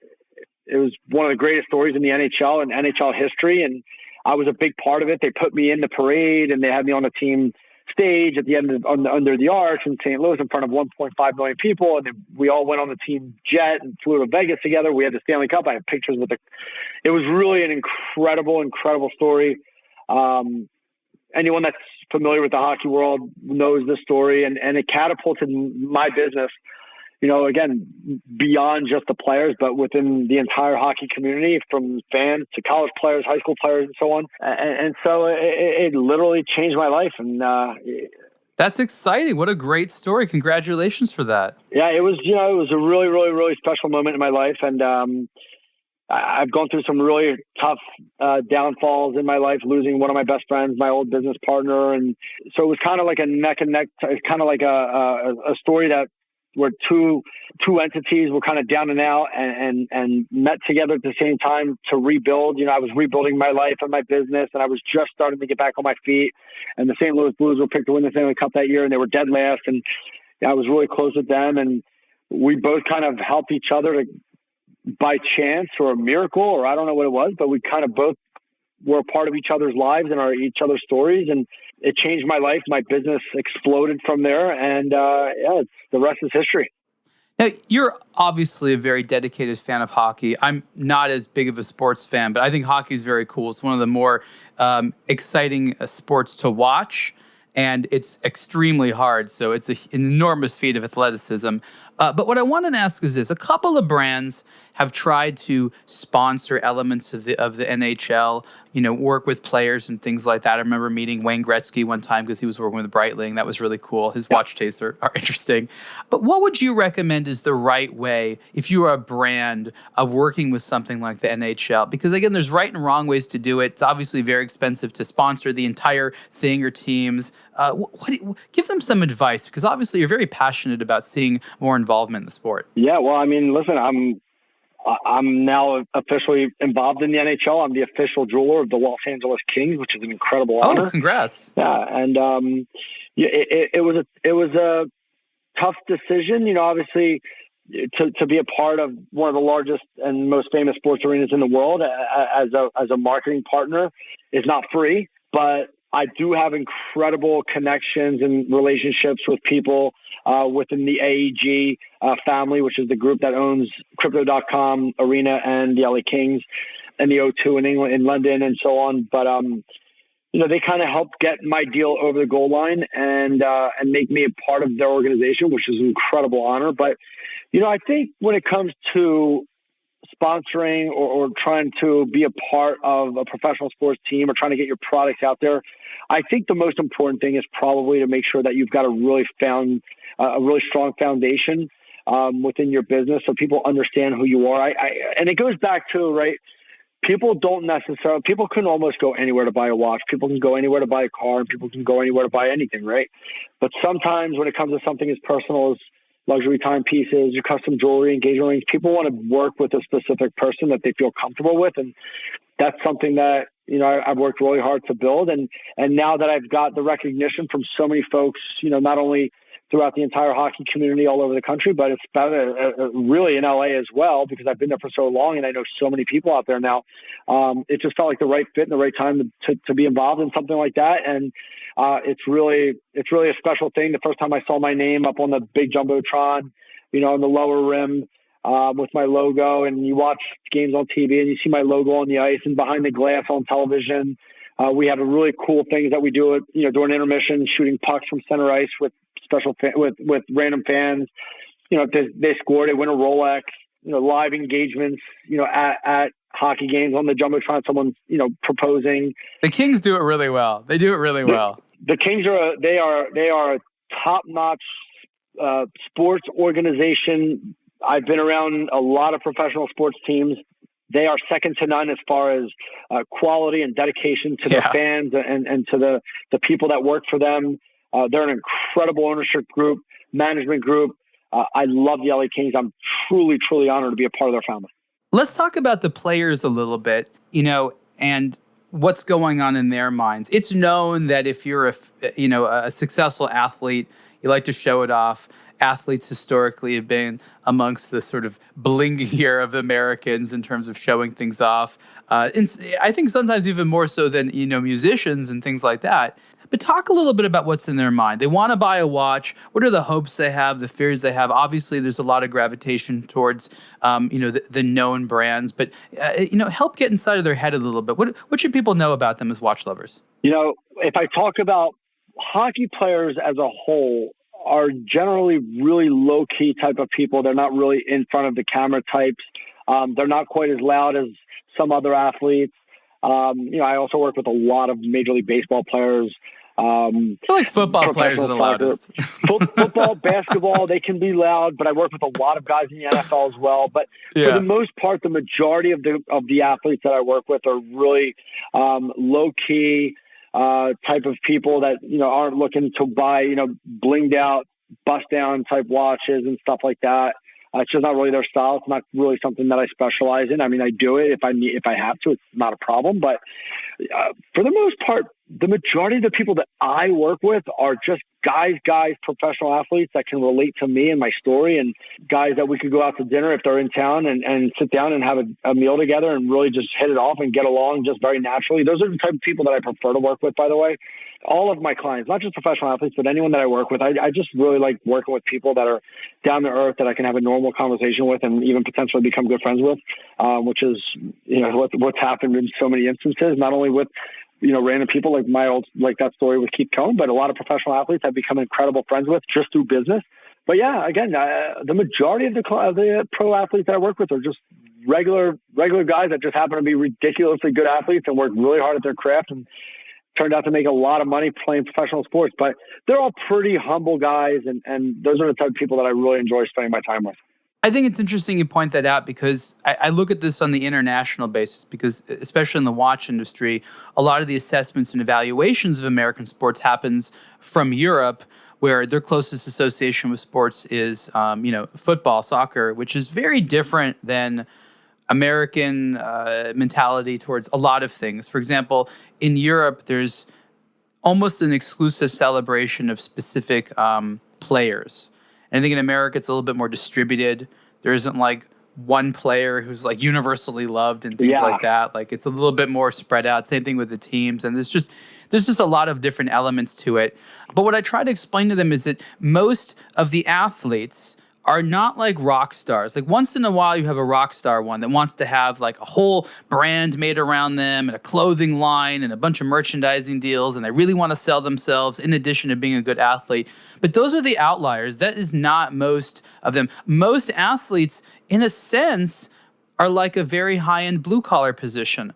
it was one of the greatest stories in the NHL and NHL history. And I was a big part of it. They put me in the parade and they had me on the team stage at the end of, under the arch in St. Louis in front of 1.5 million people. And then we all went on the team jet and flew to Vegas together. We had the Stanley Cup. I have pictures with it was really an incredible story. Anyone that's familiar with the hockey world knows this story, and it catapulted my business, again, beyond just the players, but within the entire hockey community, from fans to college players, high school players, and so on. And so it literally changed my life. And
that's exciting. What a great story. Congratulations for that.
Yeah, it was a really, really, really special moment in my life. And I've gone through some really tough downfalls in my life, losing one of my best friends, my old business partner. And so it was kind of like a neck and neck. It's kind of like a story where two entities were kind of down and out and met together at the same time to rebuild. I was rebuilding my life and my business, and I was just starting to get back on my feet. And the St. Louis Blues were picked to win the Stanley Cup that year, and they were dead last. And I was really close with them, and we both kind of helped each other by chance or a miracle, or I don't know what it was, but we kind of both were a part of each other's lives and each other's stories. And it changed my life. My business exploded from there. And the rest is history.
Now, you're obviously a very dedicated fan of hockey. I'm not as big of a sports fan, but I think hockey is very cool. It's one of the more exciting sports to watch, and it's extremely hard. So it's an enormous feat of athleticism. But what I wanted to ask is this. A couple of brands have tried to sponsor elements of the NHL, work with players and things like that. I remember meeting Wayne Gretzky one time because he was working with Breitling. That was really cool. His watch tastes are interesting. But what would you recommend is the right way, if you are a brand, of working with something like the NHL? Because again, there's right and wrong ways to do it. It's obviously very expensive to sponsor the entire thing or teams. Give them some advice, because obviously you're very passionate about seeing more involvement in the sport.
Yeah, well, I mean, listen, I'm now officially involved in the NHL. I'm the official jeweler of the Los Angeles Kings, which is an incredible honor.
Oh, congrats!
Yeah, and it was a tough decision. Obviously, to be a part of one of the largest and most famous sports arenas in the world as a marketing partner is not free, but I do have incredible connections and relationships with people within the AEG family, which is the group that owns Crypto.com, Arena, and the LA Kings, and the O2 in England, in London, and so on. But they kind of helped get my deal over the goal line and make me a part of their organization, which is an incredible honor. But I think when it comes to sponsoring or trying to be a part of a professional sports team or trying to get your products out there, I think the most important thing is probably to make sure that you've got a really strong foundation within your business, so people understand who you are. And it goes back to, right, people can almost go anywhere to buy a watch. People can go anywhere to buy a car, and people can go anywhere to buy anything, right? But sometimes when it comes to something as personal as luxury timepieces, your custom jewelry, engagement rings, people want to work with a specific person that they feel comfortable with. And that's something that, I've worked really hard to build. And now that I've got the recognition from so many folks, not only throughout the entire hockey community all over the country, but it's really in LA as well, because I've been there for so long and I know so many people out there now. It just felt like the right fit and the right time to be involved in something like that. And it's really a special thing. The first time I saw my name up on the big Jumbotron, on the lower rim with my logo, and you watch games on TV and you see my logo on the ice and behind the glass on television. We have a really cool things that we do during intermission, shooting pucks from center ice with with random fans. If they score, they win a Rolex. Live engagements. At hockey games on the Jumbotron, someone's proposing.
The Kings do it really well. They do it really well.
The Kings are a top-notch sports organization. I've been around a lot of professional sports teams. They are second to none as far as quality and dedication to their fans and to the people that work for them. They're an incredible ownership group, management group. I love the LA Kings. I'm truly, truly honored to be a part of their family.
Let's talk about the players a little bit, and what's going on in their minds. It's known that if you're a successful athlete, you like to show it off. athletes historically have been amongst the sort of blingier of Americans in terms of showing things off. And I think sometimes even more so than, musicians and things like that. But talk a little bit about what's in their mind. They want to buy a watch. What are the hopes they have, the fears they have? Obviously, there's a lot of gravitation towards, the known brands. But, help get inside of their head a little bit. What should people know about them as watch lovers?
If I talk about hockey players as a whole, are generally really low-key type of people. They're not really in front of the camera types. They're not quite as loud as some other athletes. I also work with a lot of Major League Baseball players.
I feel like football players are the loudest.
Football, basketball, they can be loud, but I work with a lot of guys in the NFL as well. But for the most part, the majority of the athletes that I work with are really low-key type of people that, aren't looking to buy, blinged out, bust down type watches and stuff like that. It's just not really their style. It's not really something that I specialize in. I mean, I do it if I have to. It's not a problem. But for the most part, the majority of the people that I work with are just guys, professional athletes that can relate to me and my story, and guys that we could go out to dinner if they're in town and sit down and have a meal together and really just hit it off and get along just very naturally. Those are the type of people that I prefer to work with, by the way. All of my clients, not just professional athletes, but anyone that I work with, I just really like working with people that are down to earth, that I can have a normal conversation with and even potentially become good friends with, which is, what's happened in so many instances, not only with, random people like that story with Keith Cohn, but a lot of professional athletes I've become incredible friends with just through business. But yeah, again, the majority of the pro athletes that I work with are just regular guys that just happen to be ridiculously good athletes and work really hard at their craft and turned out to make a lot of money playing professional sports. But they're all pretty humble guys, and those are the type of people that I really enjoy spending my time with.
I think it's interesting you point that out, because I look at this on the international basis, because especially in the watch industry, a lot of the assessments and evaluations of American sports happens from Europe, where their closest association with sports is, football, soccer, which is very different than American mentality towards a lot of things. For example, in Europe, there's almost an exclusive celebration of specific players. And I think in America, it's a little bit more distributed. There isn't like one player who's like universally loved and things like that. Like, it's a little bit more spread out. Same thing with the teams. And there's just a lot of different elements to it. But what I try to explain to them is that most of the athletes are not like rock stars. Like, once in a while you have a rock star one that wants to have like a whole brand made around them and a clothing line and a bunch of merchandising deals, and they really want to sell themselves in addition to being a good athlete. But those are the outliers. That is not most of them. Most athletes, in a sense, are like a very high-end blue-collar position.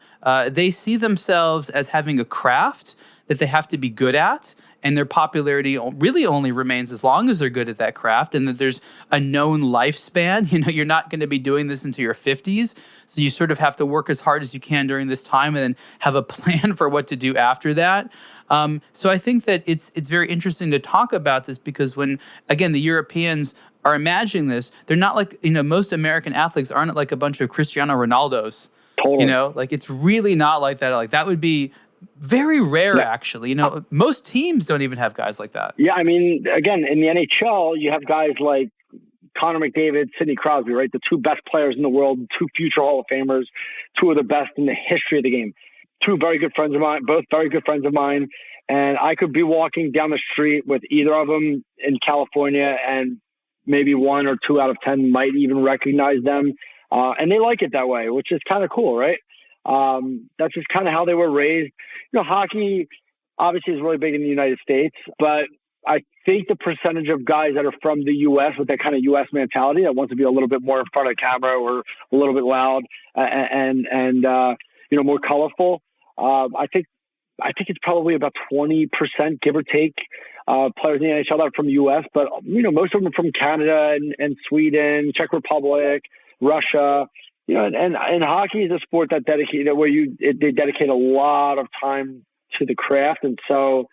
They see themselves as having a craft that they have to be good at, and their popularity really only remains as long as they're good at that craft, and that there's a known lifespan. You're not going to be doing this into your 50s, so you sort of have to work as hard as you can during this time and then have a plan for what to do after that. So I think that it's very interesting to talk about this, because when, again, the Europeans are imagining this, they're not like, most American athletes aren't like a bunch of Cristiano Ronaldos.
Totally.
Like, it's really not like that. Like, that would be very rare, actually. Most teams don't even have guys like that.
Yeah, I mean, again, in the NHL, you have guys like Connor McDavid, Sidney Crosby, right? The two best players in the world, two future Hall of Famers, two of the best in the history of the game. Two very good friends of mine, both very good friends of mine. And I could be walking down the street with either of them in California, and maybe 1 or 2 out of 10 might even recognize them. And they like it that way, which is kind of cool, right? That's just kind of how they were raised. Hockey obviously is really big in the United States, but I think the percentage of guys that are from the U.S. with that kind of U.S. mentality that wants to be a little bit more in front of the camera or a little bit loud and more colorful. I think it's probably about 20%, give or take, players in the NHL that are from the U.S., but most of them are from Canada and Sweden, Czech Republic, Russia. And hockey is a sport that they dedicate a lot of time to the craft. And so,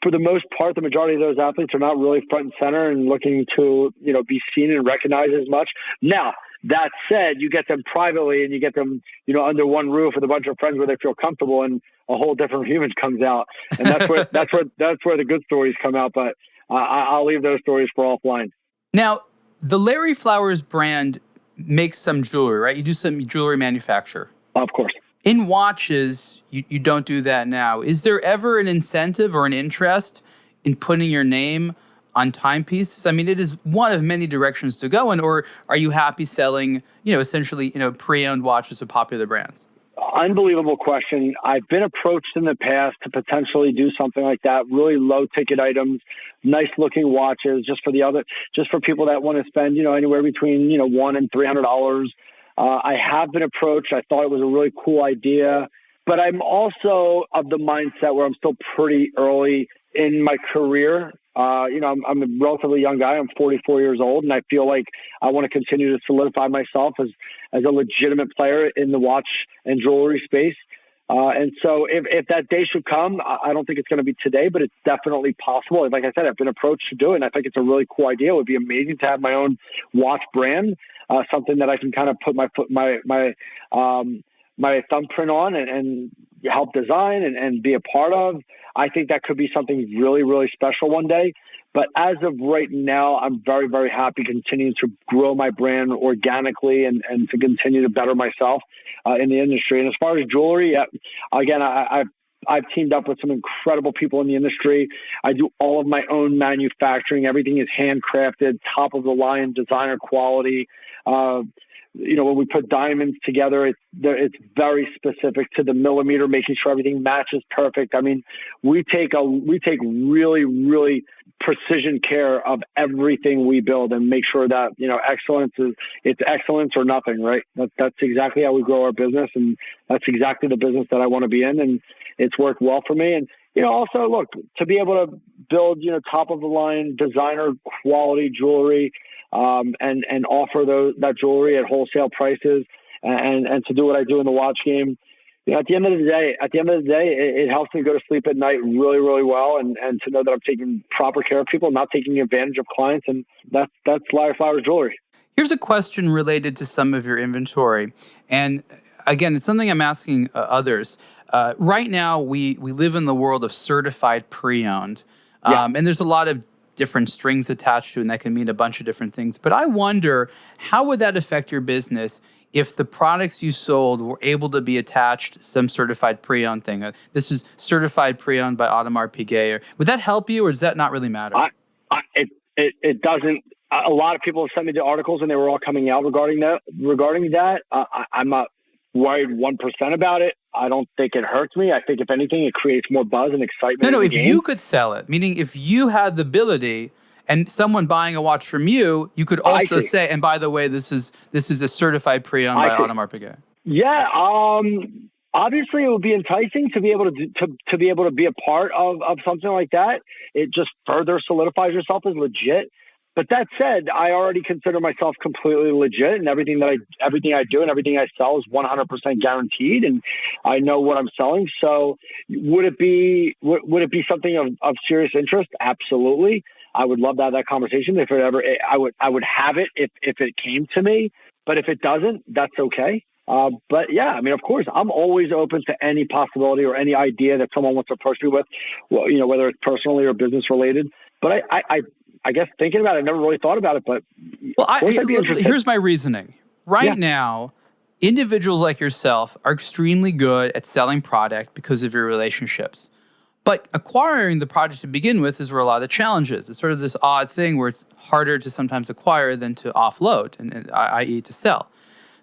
for the most part, the majority of those athletes are not really front and center and looking to, be seen and recognized as much. Now, that said, you get them privately and you get them, under one roof with a bunch of friends where they feel comfortable, and a whole different human comes out. And that's where the good stories come out. But I'll leave those stories for offline.
Now, the Larry Flowers brand makes some jewelry, right? You do some jewelry manufacture.
Of course.
In watches, you don't do that now. Is there ever an incentive or an interest in putting your name on timepieces? I mean, it is one of many directions to go in, or are you happy selling, essentially, pre-owned watches of popular brands?
Unbelievable question. I've been approached in the past to potentially do something like that, really low ticket items, nice looking watches, just for people that want to spend, anywhere between, $100 and $300. I have been approached. I thought it was a really cool idea, but I'm also of the mindset where I'm still pretty early in my career. I'm a relatively young guy. I'm 44 years old, and I feel like I want to continue to solidify myself as a legitimate player in the watch and jewelry space. And so if that day should come, I don't think it's going to be today, but it's definitely possible. Like I said, I've been approached to do it, and I think it's a really cool idea. It would be amazing to have my own watch brand, something that I can kind of put my thumbprint on and help design and be a part of. I think that could be something really, really special one day. But as of right now, I'm very, very happy continuing to grow my brand organically and to continue to better myself in the industry. And as far as jewelry, again, I've teamed up with some incredible people in the industry. I do all of my own manufacturing. Everything is handcrafted, top of the line, designer quality. When we put diamonds together, it's very specific to the millimeter, making sure everything matches perfect. I mean, we take really, really precision care of everything we build and make sure that, it's excellence or nothing, right? That's exactly how we grow our business. And that's exactly the business that I want to be in. And it's worked well for me. And, also look, to be able to build, top of the line designer quality jewelry, and offer that jewelry at wholesale prices and to do what I do in the watch game. At the end of the day, it helps me go to sleep at night really, really well. And to know that I'm taking proper care of people, not taking advantage of clients. And that's Larry Flowers Jewelry.
Here's a question related to some of your inventory. And again, it's something I'm asking others. Right now, we live in the world of certified pre-owned. And there's a lot of different strings attached to it, and that can mean a bunch of different things. But I wonder, how would that affect your business if the products you sold were able to be attached to some certified pre-owned thing? This is certified pre-owned by Audemars Piguet. Would that help you, or does that not really matter?
It doesn't. A lot of people have sent me the articles, and they were all coming out regarding that. I'm not worried 1% about it. I don't think it hurts me. I think if anything, it creates more buzz and excitement.
No, if you could sell it, meaning if you had the ability and someone buying a watch from you, you could also say, and by the way, this is a certified pre-owned by Audemars Piguet.
Yeah. Obviously it would be enticing to be able to be a part of something like that. It just further solidifies yourself as legit. But that said, I already consider myself completely legit, and everything I do and everything I sell is 100% guaranteed, and I know what I'm selling. So, would it be something of serious interest? Absolutely. I would love to have that conversation if it ever. I would have it if it came to me. But if it doesn't, that's okay. But yeah, I mean, of course, I'm always open to any possibility or any idea that someone wants to approach me with. Well, whether it's personally or business related. But I guess thinking about it, I never really thought about it, but
here's my reasoning. Right now, individuals like yourself are extremely good at selling product because of your relationships. But acquiring the product to begin with is where a lot of the challenge is. It's sort of this odd thing where it's harder to sometimes acquire than to offload, i.e. to sell.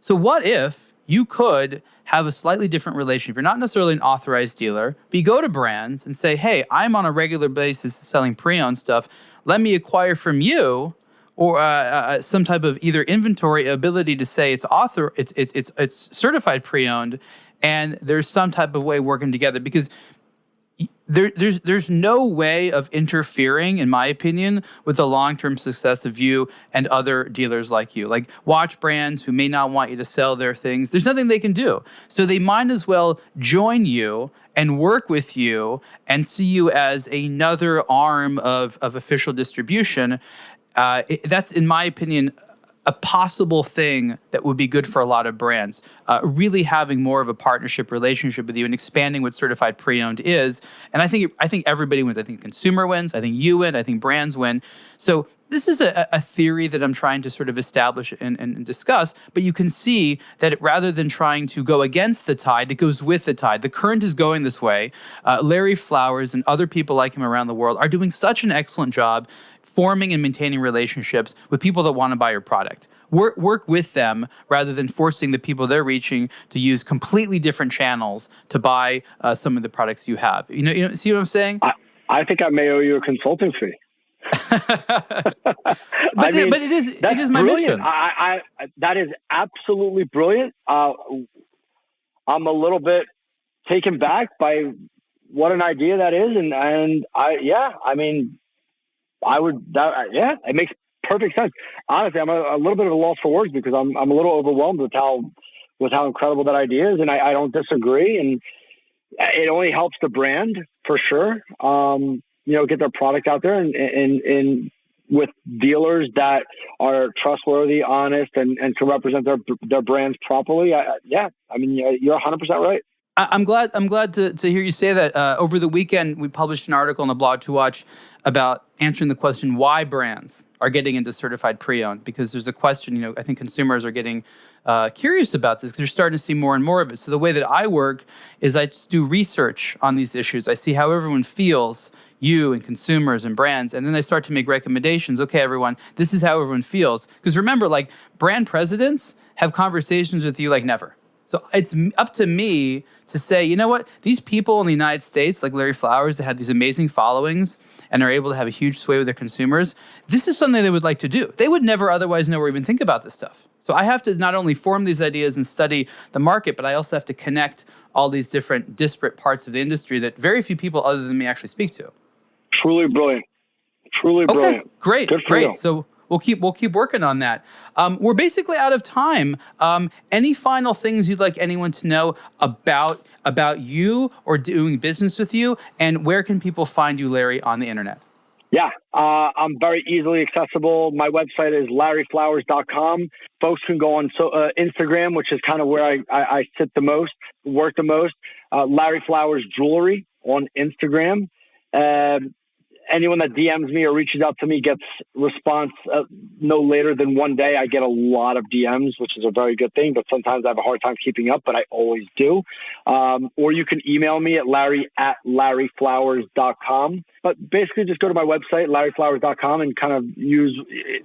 So what if you could have a slightly different relationship? You're not necessarily an authorized dealer, but you go to brands and say, hey, I'm on a regular basis selling pre-owned stuff. Let me acquire from you, or some type of either inventory ability to say it's certified pre-owned, and there's some type of way working together, because there's no way of interfering, in my opinion, with the long-term success of you and other dealers like you. Like watch brands who may not want you to sell their things, there's nothing they can do. So they might as well join you and work with you and see you as another arm of official distribution. That's, in my opinion, a possible thing that would be good for a lot of brands, really having more of a partnership relationship with you and expanding what certified pre-owned is. And I think everybody wins. I think consumer wins. I think you win. I think brands win. So this is a theory that I'm trying to sort of establish and discuss, but you can see that rather than trying to go against the tide, it goes with the tide. The current is going this way. Larry Flowers and other people like him around the world are doing such an excellent job forming and maintaining relationships with people that want to buy your product. Work with them rather than forcing the people they're reaching to use completely different channels to buy some of the products you have. You know, see what I'm saying?
I think I may owe you a consulting fee.
but it is my
brilliant.
mission.
That is absolutely brilliant. I'm a little bit taken back by what an idea that is, it makes perfect sense. Honestly, I'm a little bit of a loss for words because I'm a little overwhelmed with how incredible that idea is, and I don't disagree. And it only helps the brand for sure. Get their product out there and with dealers that are trustworthy, honest, and can represent their brands properly. You're 100% right.
I'm glad to hear you say that. Over the weekend, we published an article on aBlogtoWatch about answering the question why brands are getting into certified pre-owned, because there's a question, I think consumers are getting curious about this because you're starting to see more and more of it. So the way that I work is I just do research on these issues. I see how everyone feels, you and consumers and brands, and then I start to make recommendations. Okay, everyone, this is how everyone feels. Because remember, like, brand presidents have conversations with you like never. So it's up to me to say, you know what, these people in the United States, like Larry Flowers, that have these amazing followings and are able to have a huge sway with their consumers, this is something they would like to do. They would never otherwise know or even think about this stuff. So I have to not only form these ideas and study the market, but I also have to connect all these different disparate parts of the industry that very few people other than me actually speak to.
Truly brilliant. Truly brilliant.
Okay, great.
Good for you.
So we'll keep working on that. We're basically out of time. Any final things you'd like anyone to know about you or doing business with you, and where can people find you, Larry, on the internet?
Yeah, I'm very easily accessible. My website is larryflowers.com. Folks can go on Instagram, which is kind of where I sit the most, work the most. Larry Flowers Jewelry on Instagram. Anyone that DMs me or reaches out to me gets response no later than one day. I get a lot of DMs, which is a very good thing, but sometimes I have a hard time keeping up, but I always do. Or you can email me at larry@larryflowers.com. But basically just go to my website, larryflowers.com, and kind of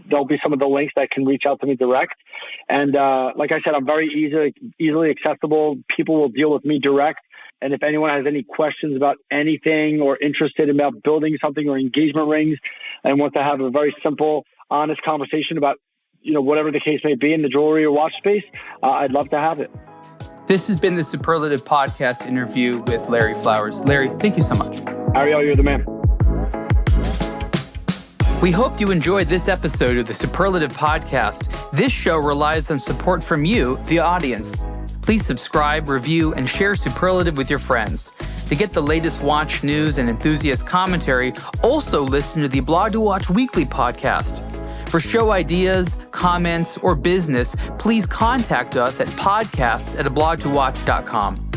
there'll be some of the links that can reach out to me direct. And like I said, I'm very easily accessible. People will deal with me direct. And if anyone has any questions about anything or interested about building something or engagement rings and wants to have a very simple, honest conversation about, whatever the case may be in the jewelry or watch space, I'd love to have it.
This has been the Superlative Podcast interview with Larry Flowers. Larry, thank you so much.
Ariel, you're the man.
We hope you enjoyed this episode of the Superlative Podcast. This show relies on support from you, the audience. Please subscribe, review, and share Superlative with your friends. To get the latest watch news and enthusiast commentary, also listen to the aBlogtoWatch weekly podcast. For show ideas, comments, or business, please contact us at podcasts@aBlogtoWatch.com.